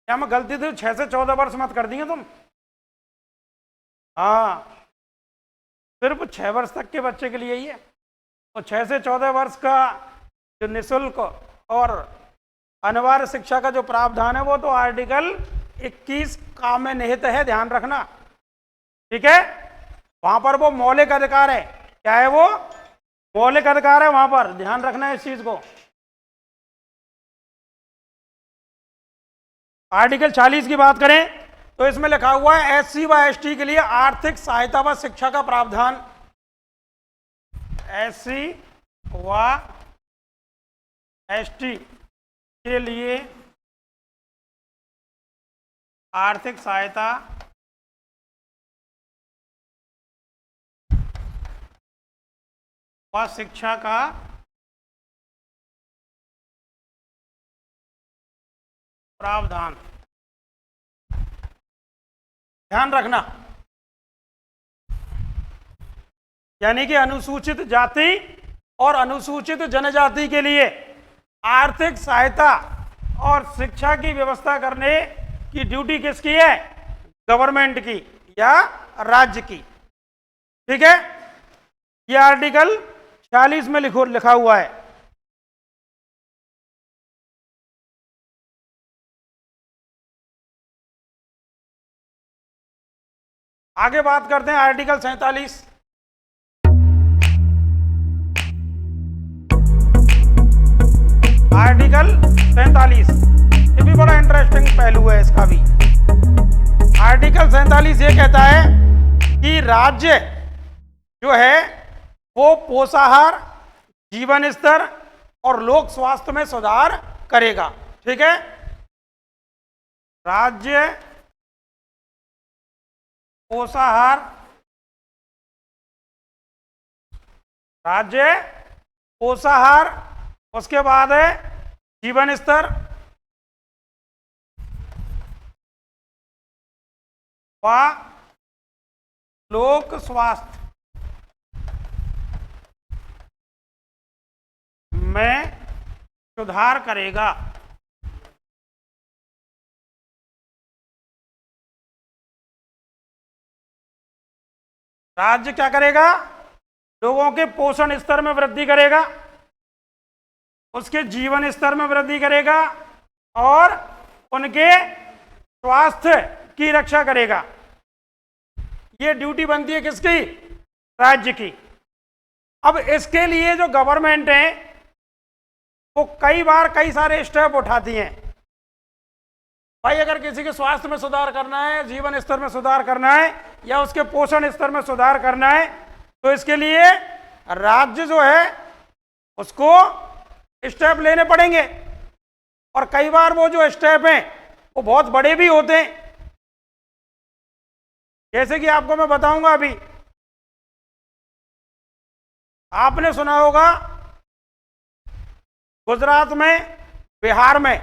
क्या मैं गलती थी? 6 से 14 वर्ष मत कर दिए तुम। हाँ, सिर्फ 6 वर्ष तक के बच्चे के लिए ही है। तो 6 से 14 वर्ष का जो निःशुल्क और अनिवार्य शिक्षा का जो प्रावधान है वो तो आर्टिकल 21 का में निहित है, ध्यान रखना, ठीक है। वहां पर वो मौलिक अधिकार है। क्या है वो? मौलिक अधिकार है, वहां पर ध्यान रखना है इस चीज को। आर्टिकल 40 की बात करें तो इसमें लिखा हुआ है SC व ST के लिए आर्थिक सहायता व शिक्षा का प्रावधान। SC व ST के लिए आर्थिक सहायता व शिक्षा का प्रावधान, ध्यान रखना। यानी कि अनुसूचित जाति और अनुसूचित जनजाति के लिए आर्थिक सहायता और शिक्षा की व्यवस्था करने की ड्यूटी किसकी है? गवर्नमेंट की या राज्य की, ठीक है। यह आर्टिकल 46 में लिखा हुआ है। आगे बात करते हैं आर्टिकल 47। आर्टिकल 47 ये भी बड़ा इंटरेस्टिंग पहलू है इसका भी। आर्टिकल 47 ये कहता है कि राज्य जो है वो पोषाहार, जीवन स्तर और लोक स्वास्थ्य में सुधार करेगा, ठीक है। राज्य पोषाहार, राज्य पोषाहार, उसके बाद है जीवन स्तर व लोक स्वास्थ्य में सुधार करेगा। राज्य क्या करेगा? लोगों के पोषण स्तर में वृद्धि करेगा, उसके जीवन स्तर में वृद्धि करेगा और उनके स्वास्थ्य की रक्षा करेगा। ये ड्यूटी बनती है किसकी? राज्य की। अब इसके लिए जो गवर्नमेंट है वो कई बार कई सारे स्टेप उठाती हैं। भाई अगर किसी के स्वास्थ्य में सुधार करना है, जीवन स्तर में सुधार करना है या उसके पोषण स्तर में सुधार करना है तो इसके लिए राज्य जो है उसको स्टेप लेने पड़ेंगे। और कई बार वो जो स्टेप हैं वो बहुत बड़े भी होते हैं। जैसे कि आपको मैं बताऊंगा, अभी आपने सुना होगा गुजरात में, बिहार में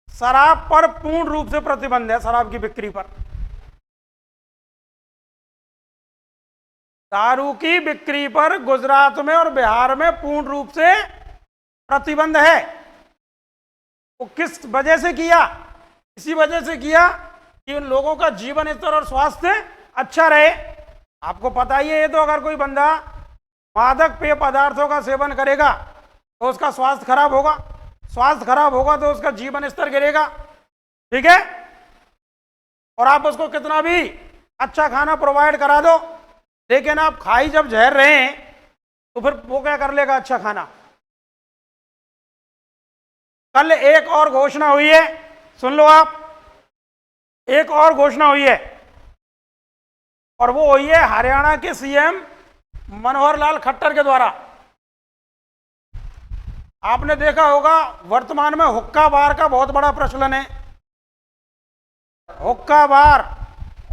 शराब पर पूर्ण रूप से प्रतिबंध है, शराब की बिक्री पर। दारू की बिक्री पर गुजरात में और बिहार में पूर्ण रूप से प्रतिबंध है। वो किस वजह से किया? इसी वजह से किया कि उन लोगों का जीवन स्तर और स्वास्थ्य अच्छा रहे। आपको पता ही है, ये तो अगर कोई बंदा मादक पेय पदार्थों का सेवन करेगा तो उसका स्वास्थ्य खराब होगा, स्वास्थ्य खराब होगा तो उसका जीवन स्तर गिरेगा। ठीक है? और आप उसको कितना भी अच्छा खाना प्रोवाइड करा दो, लेकिन आप खाई जब जहर रहे हैं तो फिर वो क्या कर लेगा अच्छा खाना। कल एक और घोषणा हुई है, सुन लो आप, एक और घोषणा हुई है और वो हुई है हरियाणा के सीएम मनोहर लाल खट्टर के द्वारा। आपने देखा होगा वर्तमान में हुक्का बार का बहुत बड़ा प्रचलन है, हुक्का बार,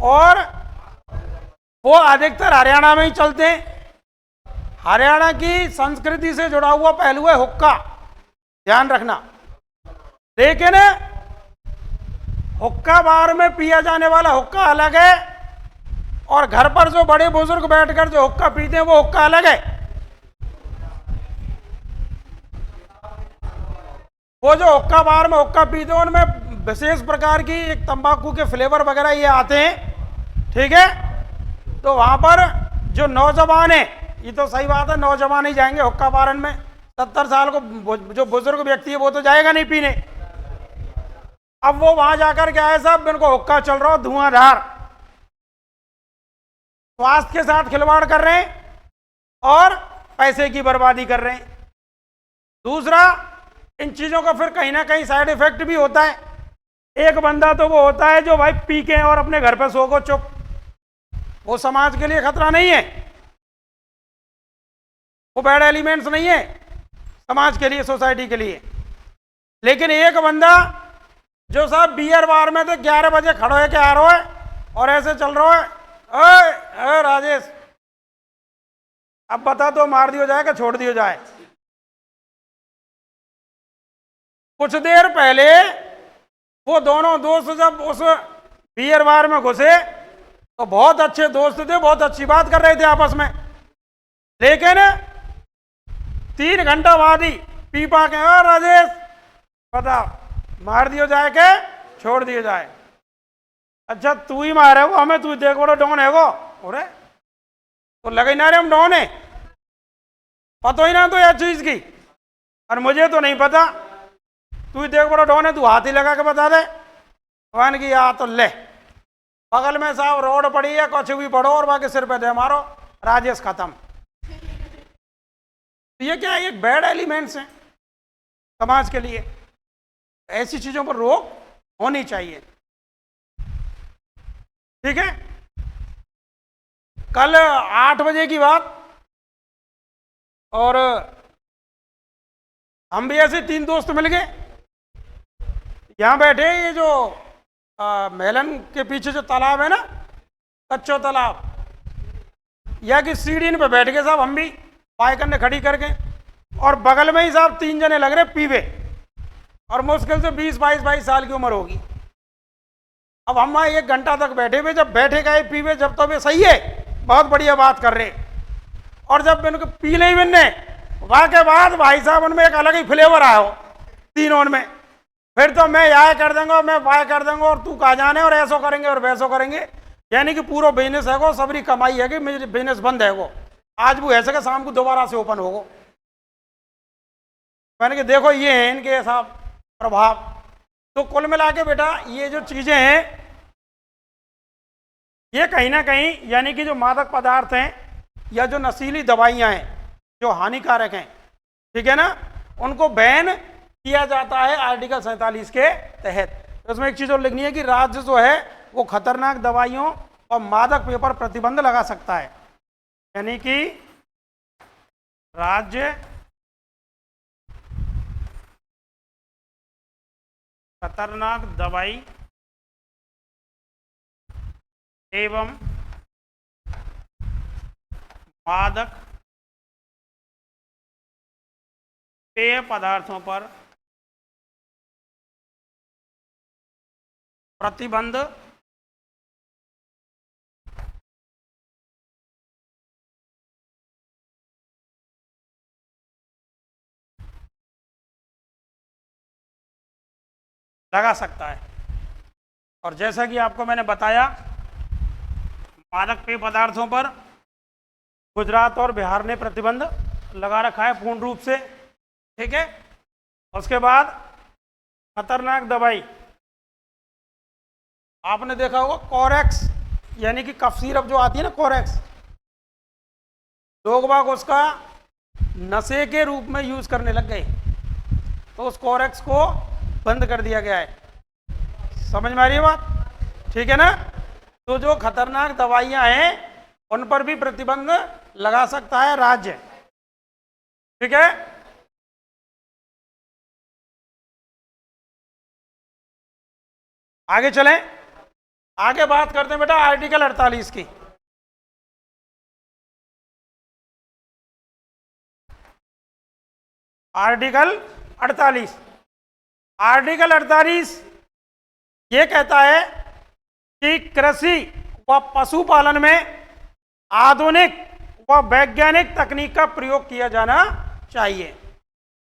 और वो अधिकतर हरियाणा में ही चलते हैं। हरियाणा की संस्कृति से जुड़ा हुआ पहलू है हुक्का, ध्यान रखना। लेकिन हुक्का बार में पिया जाने वाला हुक्का अलग है और घर पर जो बड़े बुजुर्ग बैठकर जो हुक्का पीते हैं वो हुक्का अलग है। वो जो हुक्का बार में हुक्का पीते हैं उनमें विशेष प्रकार की एक तंबाकू के फ्लेवर वगैरह ये आते हैं। ठीक है? तो वहां पर जो नौजवान है, ये तो सही बात है, नौजवान ही जाएंगे हुक्का बारन में। 70 साल को जो बुजुर्ग व्यक्ति है वो तो जाएगा नहीं पीने। अब वो वहां जाकर क्या है साहब, इनको हुक्का चल रहा हो धुआंधार, स्वास्थ्य के साथ खिलवाड़ कर रहे हैं और पैसे की बर्बादी कर रहे हैं। दूसरा, इन चीजों का फिर कहीं ना कहीं साइड इफेक्ट भी होता है। एक बंदा तो वो होता है जो भाई पी के और अपने घर पे सो को चुप, वो समाज के लिए खतरा नहीं है, वो बैड एलिमेंट्स नहीं है समाज के लिए, सोसाइटी के लिए। लेकिन एक बंदा जो साहब बियर बार में तो 11 बजे खड़ो है के आ रहा है और ऐसे चल रहा है, ओए राजेश अब बता तो मार दियो जाए कि छोड़ दियो जाए। कुछ देर पहले वो दोनों दोस्त जब उस बियर बार में घुसे तो बहुत अच्छे दोस्त थे, बहुत अच्छी बात कर रहे थे आपस में। लेकिन 3 घंटा बाद ही पी पा के, राजेश बता मार दियो जाए के छोड़ दियो जाए। अच्छा तू ही मारे वो हमें, तू देख बड़ो डॉन है वो। अरे तो लगे ना रे हम डॉन है, पता ही ना तो यह चीज की, और मुझे तो नहीं पता। तू ही देख बड़ो डॉन है, तू हाथ ही लगा के बता दे। वन की या तो ले, बगल में साहब रोड पड़ी है, कुछ भी पढ़ो और बाकी सिर पे दे मारो, राजेश खत्म। ये क्या है, ये बैड एलिमेंट्स हैं समाज के लिए। ऐसी चीजों पर रोक होनी चाहिए। ठीक है? कल 8 बजे की बात, और हम भी ऐसे 3 दोस्त मिल गए, यहां बैठे, ये जो मेलन के पीछे जो तालाब है ना, कच्चो तालाब, या कि सीढ़ी पे बैठ गए साहब हम भी पाए करने खड़ी करके, और बगल में ही साहब 3 जने लग रहे पीवे, और मुश्किल से 20-22 साल की उम्र होगी। अब हम वहाँ 1 घंटा तक बैठे हुए, जब बैठे गए पीवे, जब तो वे सही है, बहुत बढ़िया बात कर रहे, और जब इनको पी ली बिनने वहाँ के बाद भाई साहब उनमें एक अलग ही फ्लेवर आया हो तीनों में, फिर तो मैं यह कर देंगे, मैं वाह कर देंगे, और तू कहाँ जाने, और ऐसो करेंगे और वैसो करेंगे, यानी कि पूरा बिजनेस है वो, सबरी कमाई है कि मेरी बिजनेस बंद है वो, आज वो ऐसे का शाम को दोबारा से ओपन होगा। मैंने कि देखो ये है इनके साहब प्रभाव। तो कुल मिला के बेटा ये जो चीजें हैं ये कहीं ना कहीं यानी कि जो मादक पदार्थ हैं या जो नशीली दवाइयां हैं जो हानिकारक हैं, ठीक है ना, उनको बैन किया जाता है आर्टिकल 47 के तहत। तो उसमें एक चीज और लिखनी है कि राज्य जो है वो खतरनाक दवाइयों और मादक पेय पर प्रतिबंध लगा सकता है, यानी कि राज्य खतरनाक दवाई एवं मादक पेय पदार्थों पर प्रतिबंध लगा सकता है। और जैसा कि आपको मैंने बताया मादक पेय पदार्थों पर गुजरात और बिहार ने प्रतिबंध लगा रखा है पूर्ण रूप से, ठीक है। उसके बाद खतरनाक दवाई आपने देखा होगा कोरेक्स, यानी कि कफ सिरप जो आती है ना कोरेक्स, लोग बाग उसका नशे के रूप में यूज करने लग गए, तो उस कोरेक्स को बंद कर दिया गया है। समझ में आ रही है बात, ठीक है ना। तो जो खतरनाक दवाइयां हैं उन पर भी प्रतिबंध लगा सकता है राज्य, ठीक है। आगे चलें, आगे बात करते हैं बेटा आर्टिकल 48 की। आर्टिकल 48, आर्टिकल 48 ये कहता है कि कृषि व पशुपालन में आधुनिक व वैज्ञानिक तकनीक का प्रयोग किया जाना चाहिए।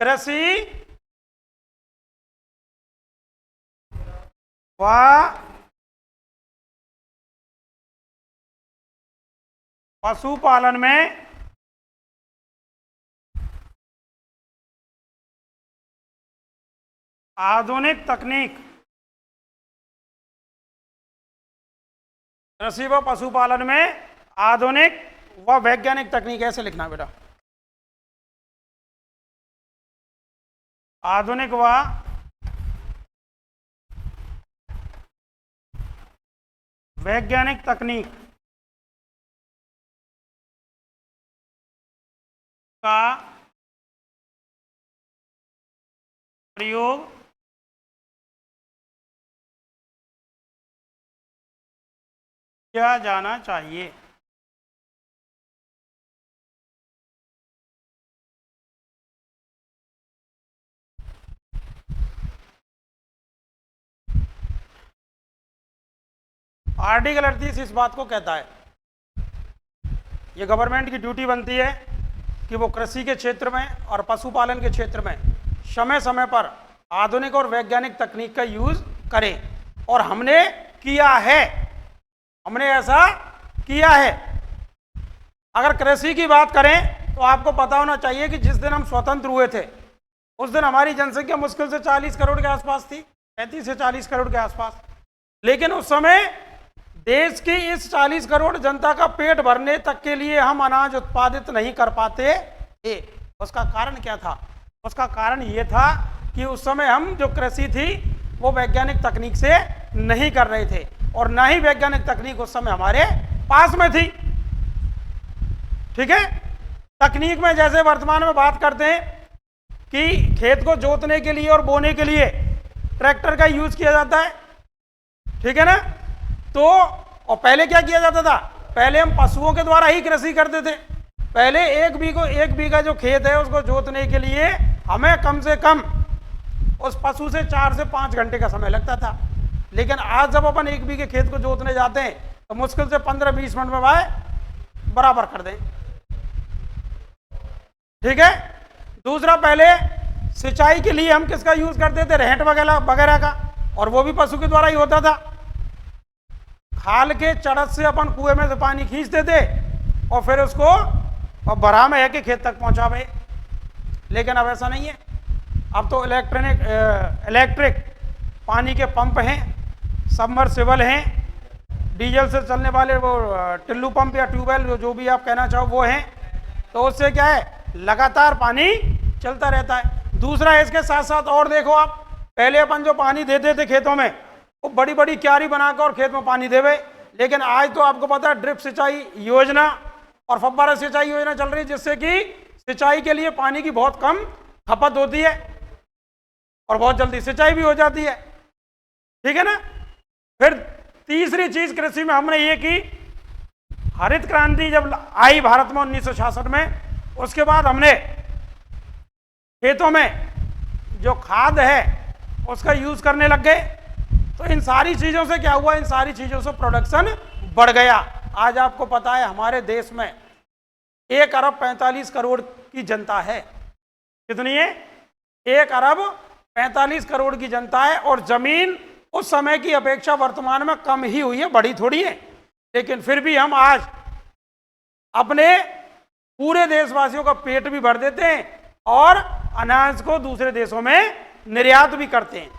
कृषि व पशुपालन में आधुनिक तकनीक, कृषि व पशुपालन में आधुनिक व वैज्ञानिक तकनीक, ऐसे लिखना बेटा, आधुनिक व वैज्ञानिक तकनीक का प्रयोग किया जाना चाहिए। आर्टिकल 38 इस बात को कहता है, ये गवर्नमेंट की ड्यूटी बनती है कि वो कृषि के क्षेत्र में और पशुपालन के क्षेत्र में समय समय पर आधुनिक और वैज्ञानिक तकनीक का यूज करें, और हमने किया है, हमने ऐसा किया है। अगर कृषि की बात करें तो आपको पता होना चाहिए कि जिस दिन हम स्वतंत्र हुए थे उस दिन हमारी जनसंख्या मुश्किल से 40 करोड़ के आसपास थी, 35 से 40 करोड़ के आसपास। लेकिन उस समय देश की इस 40 करोड़ जनता का पेट भरने तक के लिए हम अनाज उत्पादित नहीं कर पाते थे। उसका कारण क्या था? उसका कारण ये था कि उस समय हम जो कृषि थी वो वैज्ञानिक तकनीक से नहीं कर रहे थे, और ना ही वैज्ञानिक तकनीक उस समय हमारे पास में थी, ठीक है। तकनीक में जैसे वर्तमान में बात करते हैं कि खेत को जोतने के लिए और बोने के लिए ट्रैक्टर का यूज किया जाता है, ठीक है ना। तो और पहले क्या किया जाता था, पहले हम पशुओं के द्वारा ही कृषि करते थे। पहले एक बीघा जो खेत है उसको जोतने के लिए हमें कम से कम उस पशु से 4 से 5 घंटे का समय लगता था। लेकिन आज जब अपन 1 बीघे खेत को जोतने जाते हैं तो मुश्किल से 15-20 मिनट में भाई बराबर कर दें। ठीक है। दूसरा, पहले सिंचाई के लिए हम किसका यूज करते थे, रहट वगैरह वगैरह का, और वो भी पशु के द्वारा ही होता था। खाल के चड़त से अपन कुएं में से पानी खींचते थे और फिर उसको और बरा में है कि खेत तक पहुंचावे। लेकिन अब ऐसा नहीं है, अब तो इलेक्ट्रिक पानी के पंप हैं, सबमर्सिबल हैं, डीजल से चलने वाले वो टिल्लू पंप या ट्यूबवेल जो भी आप कहना चाहो वो हैं। तो उससे क्या है, लगातार पानी चलता रहता है। दूसरा, इसके साथ साथ और देखो आप, पहले अपन जो पानी देते थे खेतों में वो बड़ी बड़ी क्यारी बनाकर और खेत में पानी देवे। लेकिन आज तो आपको पता है ड्रिप सिंचाई योजना और फव्वारा सिंचाई योजना चल रही है, जिससे कि सिंचाई के लिए पानी की बहुत कम खपत होती है और बहुत जल्दी सिंचाई भी हो जाती है। ठीक है ना। फिर तीसरी चीज कृषि में हमने ये की, हरित क्रांति जब आई भारत में 1966 में, उसके बाद हमने खेतों में जो खाद है उसका यूज करने लग गए। तो इन सारी चीजों से क्या हुआ, इन सारी चीजों से प्रोडक्शन बढ़ गया। आज आपको पता है हमारे देश में 1 अरब 45 करोड़ की जनता है। कितनी है, 1 अरब 45 करोड़ की जनता है। और जमीन उस समय की अपेक्षा वर्तमान में कम ही हुई है, बढ़ी थोड़ी है। लेकिन फिर भी हम आज अपने पूरे देशवासियों का पेट भी भर देते हैं और अनाज को दूसरे देशों में निर्यात भी करते हैं।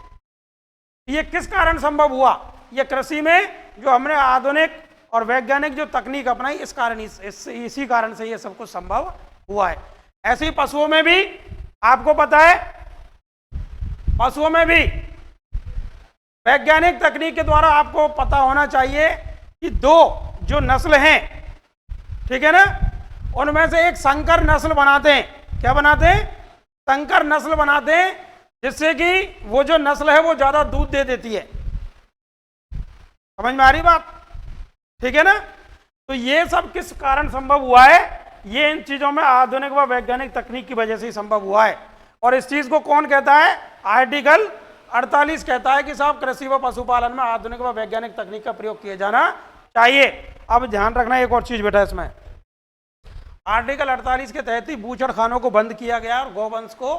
ये किस कारण संभव हुआ, ये कृषि में जो हमने आधुनिक और वैज्ञानिक जो तकनीक अपनाई, इस कारण इसी कारण से ये सब कुछ संभव हुआ है। ऐसे ही पशुओं में भी आपको पता है, पशुओं में भी वैज्ञानिक तकनीक के द्वारा आपको पता होना चाहिए कि 2 जो नस्ल हैं, ठीक है ना, उनमें से एक संकर नस्ल बनाते हैं। क्या बनाते हैं, संकर नस्ल बनाते हैं, जिससे कि वो जो नस्ल है वो ज्यादा दूध दे देती है। समझ में आ रही बात, ठीक है ना। तो ये सब किस कारण संभव हुआ है, ये इन चीजों में आधुनिक व वैज्ञानिक तकनीक की वजह से ही संभव हुआ है। और इस चीज को कौन कहता है, आर्टिकल 48 कहता है कि साहब कृषि व पशुपालन में आधुनिक व वैज्ञानिक तकनीक का प्रयोग किया जाना चाहिए। अब ध्यान रखना एक और चीज बेटा, इसमें आर्टिकल 48 के तहत ही बूचड़खानों को बंद किया गया और गौवंश को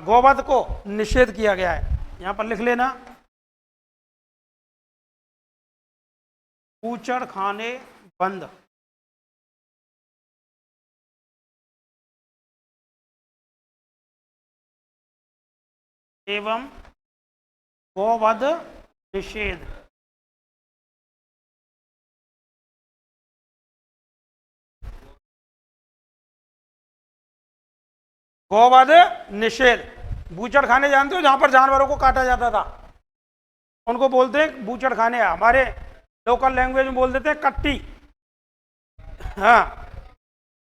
गौवध को निषेध किया गया है। यहां पर लिख लेना, बूचड़खाने बंद। एवं गौवध निषेध। गौवध निषेध, बूचड़खाने जानते हो, जहां पर जानवरों को काटा जाता था उनको बोलते हैं बूचड़खाने। हमारे लोकल लैंग्वेज में बोल देते हैं कट्टी। हाँ,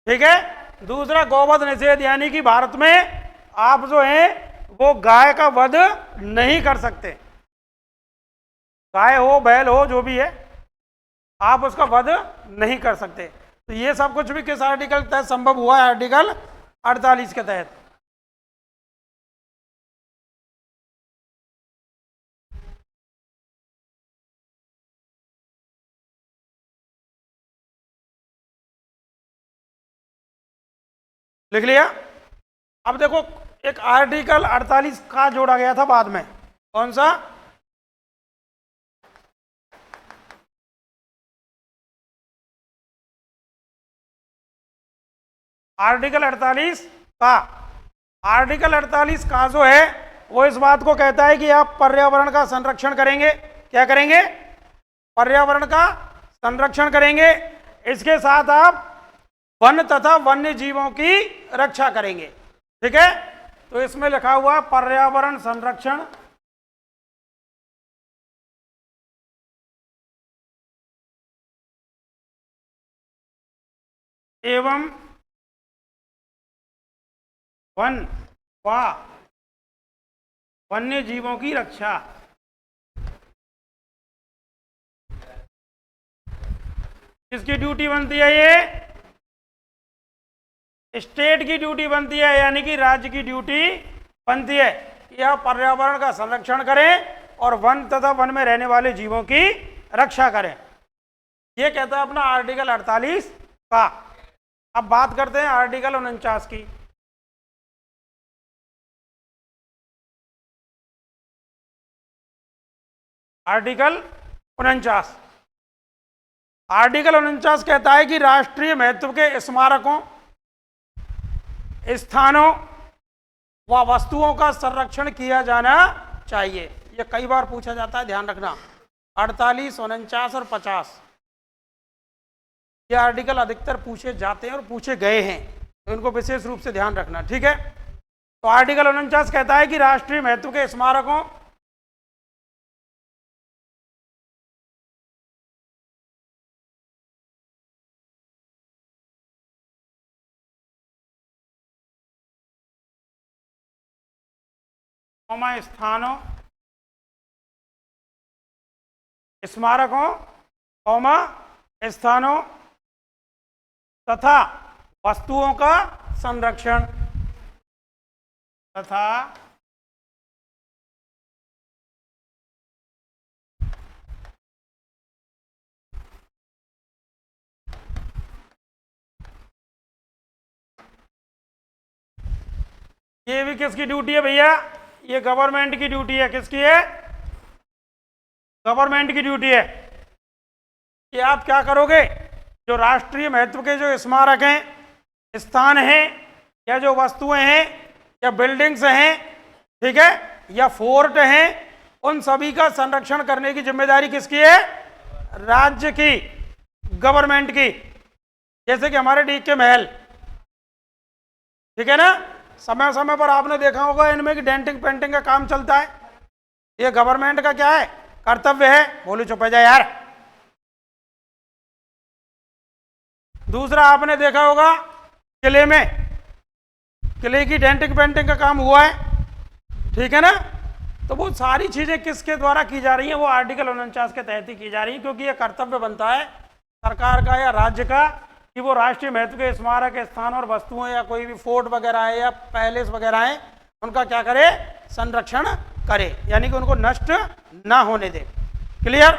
ठीक है। दूसरा, गौवध निषेध, यानी कि भारत में आप जो है वो गाय का वध नहीं कर सकते। गाय हो, बैल हो, जो भी है, आप उसका वध नहीं कर सकते। तो ये सब कुछ भी किस आर्टिकल के तहत संभव हुआ है, आर्टिकल 48 के तहत। लिख लिया। अब देखो, एक आर्टिकल 48 का जोड़ा गया था बाद में, कौन सा, आर्टिकल 48 का। आर्टिकल 48 का जो है वो इस बात को कहता है कि आप पर्यावरण का संरक्षण करेंगे। क्या करेंगे, पर्यावरण का संरक्षण करेंगे। इसके साथ आप वन तथा वन्य जीवों की रक्षा करेंगे। ठीक है। तो इसमें लिखा हुआ पर्यावरण संरक्षण एवं वन व वन्य जीवों की रक्षा। किसकी ड्यूटी बनती है? ये स्टेट की ड्यूटी बनती है, यानी कि राज्य की ड्यूटी बनती है कि यह पर्यावरण का संरक्षण करें और वन तथा वन में रहने वाले जीवों की रक्षा करें। ये कहता है अपना आर्टिकल 48 का। अब बात करते हैं आर्टिकल 49 की। आर्टिकल 49, आर्टिकल 49 कहता है कि राष्ट्रीय महत्व के स्मारकों, स्थानों व वस्तुओं का संरक्षण किया जाना चाहिए। ये कई बार पूछा जाता है, ध्यान रखना। 48, 49 और 50 ये आर्टिकल अधिकतर पूछे जाते हैं और पूछे गए हैं, तो इनको विशेष रूप से ध्यान रखना, ठीक है। तो आर्टिकल 49 कहता है कि राष्ट्रीय महत्व के स्मारकों, स्थानों, स्मारकों, स्थानों तथा वस्तुओं का संरक्षण तथा ये भी किसकी ड्यूटी है भैया? ये गवर्नमेंट की ड्यूटी है। किसकी है? गवर्नमेंट की ड्यूटी है कि आप क्या करोगे, जो राष्ट्रीय महत्व के जो स्मारक हैं, स्थान हैं, या जो वस्तुएं हैं या बिल्डिंग्स हैं, ठीक है, या फोर्ट हैं, उन सभी का संरक्षण करने की जिम्मेदारी किसकी है? राज्य की, गवर्नमेंट की। जैसे कि हमारे डीके महल, ठीक है ना, समय समय पर आपने देखा होगा इनमें कि डेंटिंग पेंटिंग का काम चलता है। ये गवर्नमेंट का क्या है? कर्तव्य है। बोलो चुप हो जा यार। दूसरा आपने देखा होगा किले में, किले की डेंटिंग पेंटिंग का काम हुआ है, ठीक है ना। तो वो सारी चीजें किसके द्वारा की जा रही हैं? वो आर्टिकल 49 के तहत ही की जा रही है, क्योंकि ये कर्तव्य बनता है सरकार का या राज्य का कि वो राष्ट्रीय महत्व के स्मारक, स्थान और वस्तुएं या कोई भी फोर्ट वगैरह है या पैलेस वगैरह है, उनका क्या करे? संरक्षण करे, यानी कि उनको नष्ट ना होने दे। क्लियर?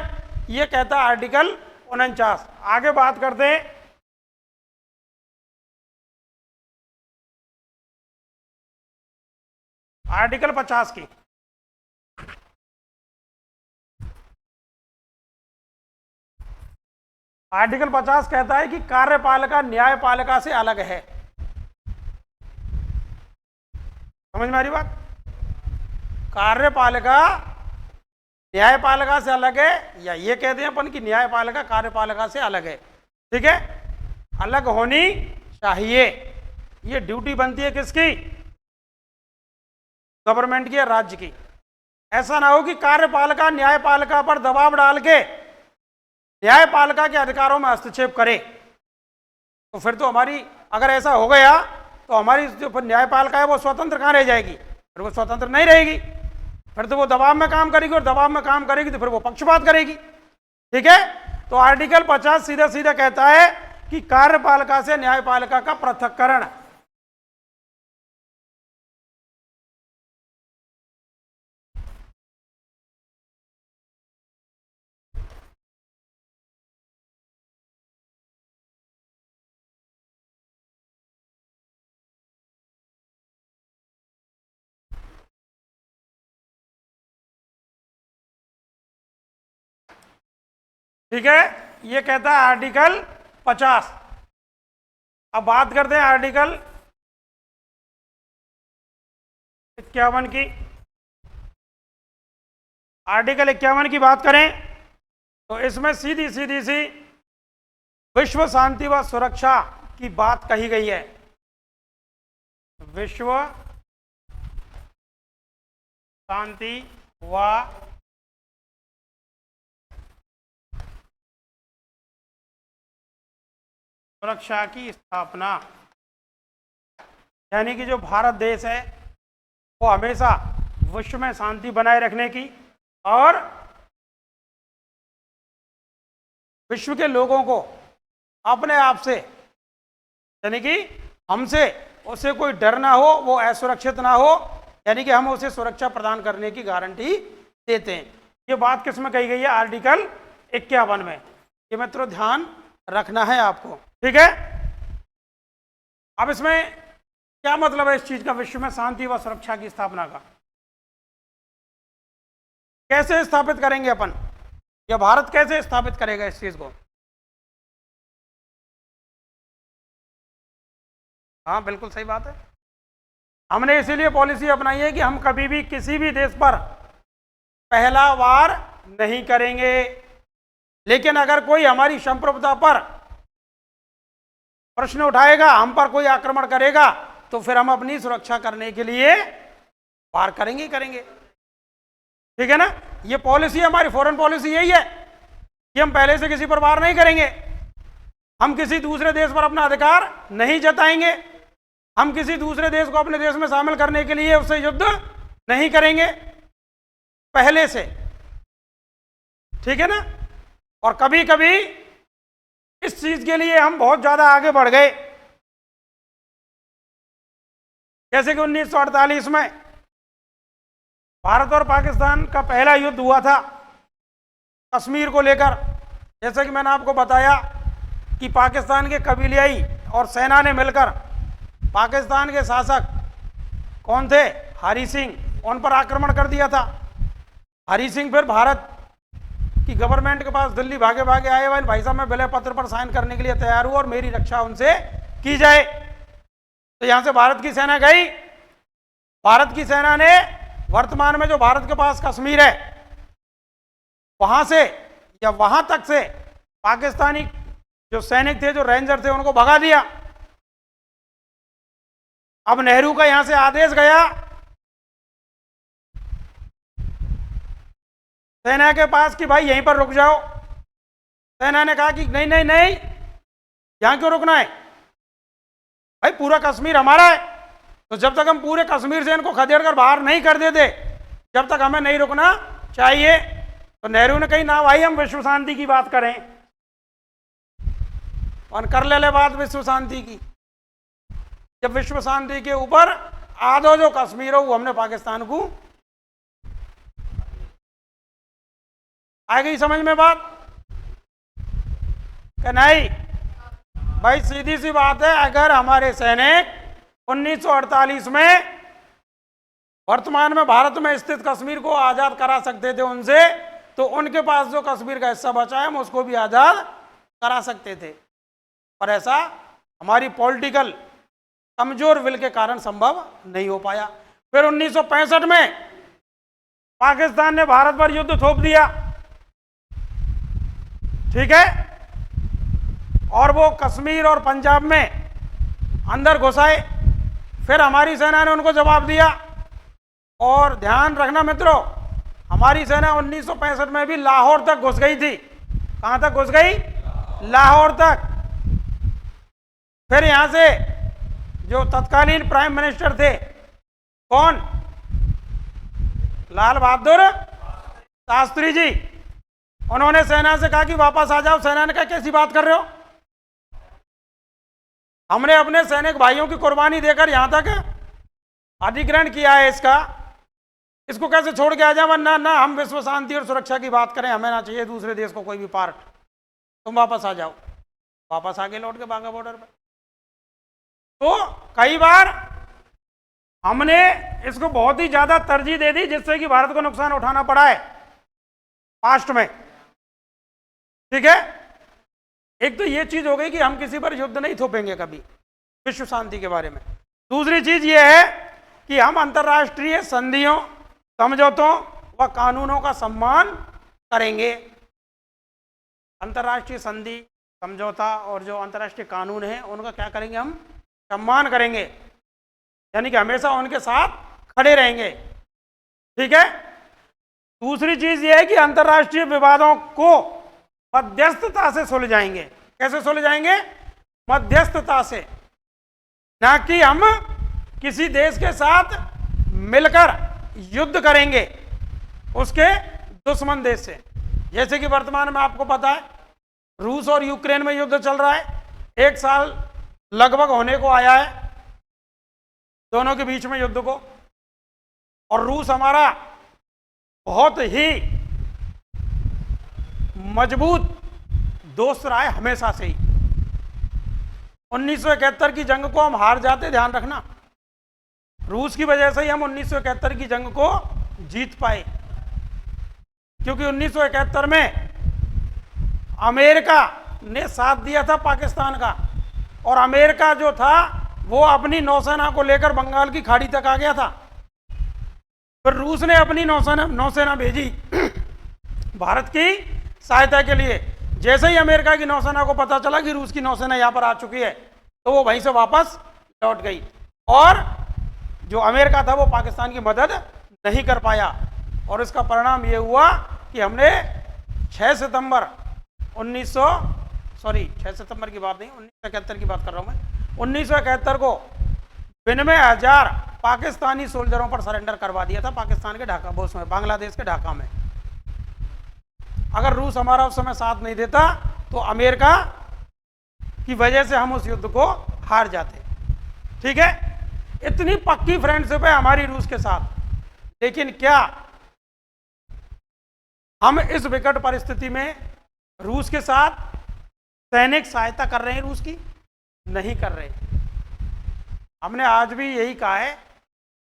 ये कहता है आर्टिकल 49। आगे बात करते हैं आर्टिकल 50 की। आर्टिकल 50 कहता है कि कार्यपालिका न्यायपालिका से अलग है। समझ में आ रही बात? कार्यपालिका न्यायपालिका से अलग है, या ये कहते हैं अपन कि न्यायपालिका कार्यपालिका से अलग है, ठीक है, अलग होनी चाहिए। ये ड्यूटी बनती है किसकी? गवर्नमेंट की या राज्य की। ऐसा ना हो कि कार्यपालिका न्यायपालिका पर दबाव डाल के न्यायपालिका के अधिकारों में हस्तक्षेप करे, तो फिर तो हमारी, अगर ऐसा हो गया तो हमारी जो न्यायपालिका है वो स्वतंत्र कहाँ रह जाएगी? फिर वो स्वतंत्र नहीं रहेगी, फिर तो वो दबाव में काम करेगी, और दबाव में काम करेगी तो फिर वो पक्षपात करेगी, ठीक है। तो आर्टिकल 50 सीधा सीधा कहता है कि कार्यपालिका से न्यायपालिका का पृथक्करण। ठीक है, ये कहता है आर्टिकल 50। अब बात करते हैं आर्टिकल 51 की। आर्टिकल 51 की बात करें तो इसमें सीधी सीधी सी विश्व शांति व सुरक्षा की बात कही गई है। विश्व शांति व सुरक्षा की स्थापना, यानी कि जो भारत देश है वो हमेशा विश्व में शांति बनाए रखने की और विश्व के लोगों को अपने आप से, यानी कि हमसे उसे कोई डर ना हो, वो असुरक्षित ना हो, यानी कि हम उसे सुरक्षा प्रदान करने की गारंटी देते हैं। ये बात किस में कही गई है? आर्टिकल 51 में। ये मित्रों ध्यान रखना है आपको, ठीक है। अब इसमें क्या मतलब है इस चीज का? विश्व में शांति व सुरक्षा की स्थापना का कैसे स्थापित करेंगे अपन, या भारत कैसे स्थापित करेगा इस चीज को? हाँ बिल्कुल सही बात है। हमने इसीलिए पॉलिसी अपनाई है कि हम कभी भी किसी भी देश पर पहला वार नहीं करेंगे, लेकिन अगर कोई हमारी संप्रभुता पर प्रश्न उठाएगा, हम पर कोई आक्रमण करेगा, तो फिर हम अपनी सुरक्षा करने के लिए वार करेंगे ही करेंगे, ठीक है ना। ये पॉलिसी, हमारी फॉरेन पॉलिसी यही है कि हम पहले से किसी पर वार नहीं करेंगे, हम किसी दूसरे देश पर अपना अधिकार नहीं जताएंगे, हम किसी दूसरे देश को अपने देश में शामिल करने के लिए उससे युद्ध नहीं करेंगे पहले से, ठीक है ना। और कभी कभी इस चीज के लिए हम बहुत ज्यादा आगे बढ़ गए, जैसे कि 1948 में भारत और पाकिस्तान का पहला युद्ध हुआ था कश्मीर को लेकर। जैसे कि मैंने आपको बताया कि पाकिस्तान के कबीलियाई और सेना ने मिलकर पाकिस्तान के शासक कौन थे? हरी सिंह, उन पर आक्रमण कर दिया था। हरी सिंह फिर भारत की गवर्नमेंट के पास दिल्ली भागे भागे आए, भाई साहब मैं विलय पत्र पर साइन करने के लिए तैयार हूं और मेरी रक्षा उनसे की जाए। तो यहां से भारत की सेना गई। भारत की सेना ने वर्तमान में जो भारत के पास कश्मीर है वहां से या वहां तक से पाकिस्तानी जो सैनिक थे, जो रेंजर थे, उनको भगा दिया। अब नेहरू का यहां से आदेश गया सेना के पास कि भाई यहीं पर रुक जाओ। सेना ने कहा कि नहीं नहीं नहीं, यहां क्यों रुकना है भाई, पूरा कश्मीर हमारा है। तो जब तक हम पूरे कश्मीर से इनको खदेड़ कर बाहर नहीं कर देते, जब तक हमें नहीं रुकना चाहिए। तो नेहरू ने कही ना भाई, हम विश्व शांति की बात करें और कर ले बात विश्व शांति की। जब विश्व शांति के ऊपर आधो जो कश्मीर हो वो हमने पाकिस्तान को, आ गई समझ में बात? कि नहीं भाई, सीधी सी बात है, अगर हमारे सैनिक 1948 में वर्तमान में भारत में स्थित कश्मीर को आजाद करा सकते थे उनसे, तो उनके पास जो कश्मीर का हिस्सा बचा है हम उसको भी आजाद करा सकते थे। पर ऐसा हमारी पॉलिटिकल कमजोर विल के कारण संभव नहीं हो पाया। फिर 1965 में पाकिस्तान ने भारत पर युद्ध थोप दिया, ठीक है, और वो कश्मीर और पंजाब में अंदर घुसाए। फिर हमारी सेना ने उनको जवाब दिया। और ध्यान रखना मित्रों, हमारी सेना 1965 में भी लाहौर तक घुस गई थी। कहां तक घुस गई? लाहौर तक। फिर यहां से जो तत्कालीन प्राइम मिनिस्टर थे, कौन? लाल बहादुर शास्त्री जी, उन्होंने सेना से कहा कि वापस आ जाओ। सेना ने कहा कैसी बात कर रहे हो, हमने अपने सैनिक भाइयों की कुर्बानी देकर यहां तक अधिग्रहण किया है इसको कैसे छोड़ के आ जाए? वरना ना हम विश्व शांति और सुरक्षा की बात करें, हमें ना चाहिए दूसरे देश को कोई भी पार्ट, तुम वापस आ जाओ। वापस आके लौट के बाघा बॉर्डर पर। तो कई बार हमने इसको बहुत ही ज्यादा तरजीह दे दी, जिससे कि भारत को नुकसान उठाना पड़ा है पास्ट में, ठीक है। एक तो ये चीज हो गई कि हम किसी पर युद्ध नहीं थोपेंगे कभी विश्व शांति के बारे में। दूसरी चीज ये है कि हम अंतर्राष्ट्रीय संधियों, समझौतों व कानूनों का सम्मान करेंगे। अंतर्राष्ट्रीय संधि, समझौता और जो अंतर्राष्ट्रीय कानून है उनका क्या करेंगे? हम सम्मान करेंगे, यानी कि हमेशा उनके साथ खड़े रहेंगे, ठीक है। दूसरी चीज ये है कि अंतर्राष्ट्रीय विवादों को मध्यस्थता से सुलझाएंगे। कैसे सुलझाएंगे? मध्यस्थता से, ना कि हम किसी देश के साथ मिलकर युद्ध करेंगे उसके दुश्मन देश से। जैसे कि वर्तमान में आपको पता है रूस और यूक्रेन में युद्ध चल रहा है, 1 साल लगभग होने को आया है दोनों के बीच में युद्ध को, और रूस हमारा बहुत ही मजबूत दोस्त रहा है हमेशा से ही। 1971 की जंग को हम हार जाते, ध्यान रखना, रूस की वजह से ही हम 1971 की जंग को जीत पाए, क्योंकि 1971 में अमेरिका ने साथ दिया था पाकिस्तान का, और अमेरिका जो था वो अपनी नौसेना को लेकर बंगाल की खाड़ी तक आ गया था। फिर रूस ने अपनी नौसेना भेजी भारत की सहायता के लिए। जैसे ही अमेरिका की नौसेना को पता चला कि रूस की नौसेना यहाँ पर आ चुकी है, तो वो वहीं से वापस लौट गई, और जो अमेरिका था वो पाकिस्तान की मदद नहीं कर पाया, और इसका परिणाम ये हुआ कि हमने 6 सितंबर 6 सितंबर की बात नहीं, 1971 की बात कर रहा हूँ मैं, 1971 को 92,000 पाकिस्तानी सोल्जरों पर सरेंडर करवा दिया था पाकिस्तान के ढाका, उसमें बांग्लादेश के ढाका में। अगर रूस हमारा उस समय साथ नहीं देता तो अमेरिका की वजह से हम उस युद्ध को हार जाते। ठीक है, इतनी पक्की फ्रेंडशिप है हमारी रूस के साथ, लेकिन क्या हम इस विकट परिस्थिति में रूस के साथ सैनिक सहायता कर रहे हैं? रूस की नहीं कर रहे। हमने आज भी यही कहा है,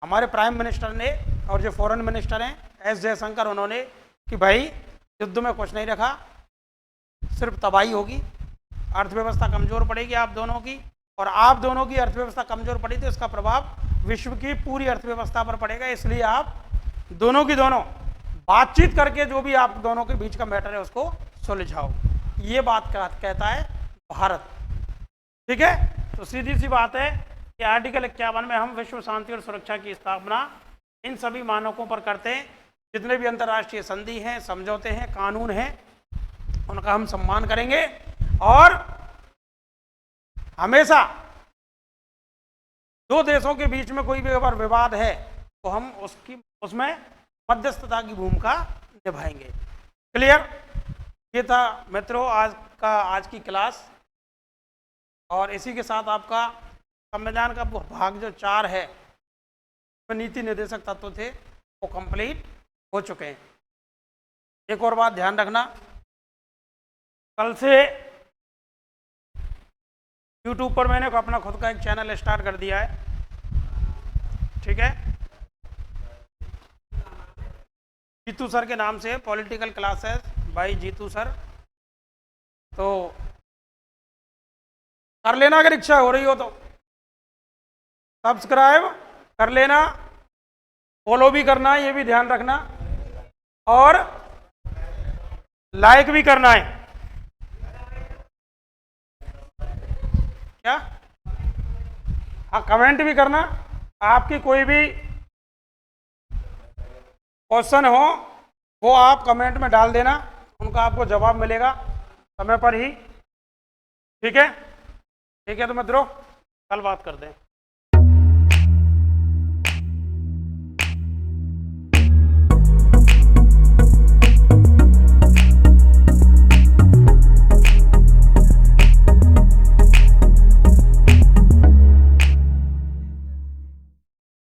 हमारे प्राइम मिनिस्टर ने और जो फॉरेन मिनिस्टर हैं एस जयशंकर, उन्होंने कि भाई युद्ध में कुछ नहीं रखा, सिर्फ तबाही होगी, अर्थव्यवस्था कमजोर पड़ेगी आप दोनों की, और आप दोनों की अर्थव्यवस्था कमजोर पड़ी तो इसका प्रभाव विश्व की पूरी अर्थव्यवस्था पर पड़ेगा, इसलिए आप दोनों की दोनों बातचीत करके जो भी आप दोनों के बीच का मैटर है उसको सुलझाओ। ये बात कहता है भारत। ठीक है, तो सीधी सी बात है कि आर्टिकल 51 में हम विश्व शांति और सुरक्षा की स्थापना इन सभी मानकों पर करते हैं। जितने भी अंतर्राष्ट्रीय संधि हैं, समझौते हैं, कानून हैं, उनका हम सम्मान करेंगे, और हमेशा दो देशों के बीच में कोई भी अगर विवाद है तो हम उसमें मध्यस्थता की भूमिका निभाएंगे। क्लियर? ये था मित्रों आज की क्लास, और इसी के साथ आपका संविधान का भाग जो 4 है, नीति निर्देशक तत्व थे, वो कंप्लीट हो चुके हैं। एक और बात ध्यान रखना, कल से YouTube पर मैंने अपना खुद का एक चैनल स्टार्ट कर दिया है। ठीक है, जीतू सर के नाम से political classes by Jeetu sir. तो कर लेना अगर इच्छा हो रही हो तो, सब्सक्राइब कर लेना, फॉलो भी करना, ये भी ध्यान रखना, और लाइक भी करना है। क्या? हाँ, कमेंट भी करना। आपकी कोई भी क्वेश्चन हो वो आप कमेंट में डाल देना, उनका आपको जवाब मिलेगा समय पर ही। ठीक है? ठीक है, तो मित्रों कल बात करते हैं।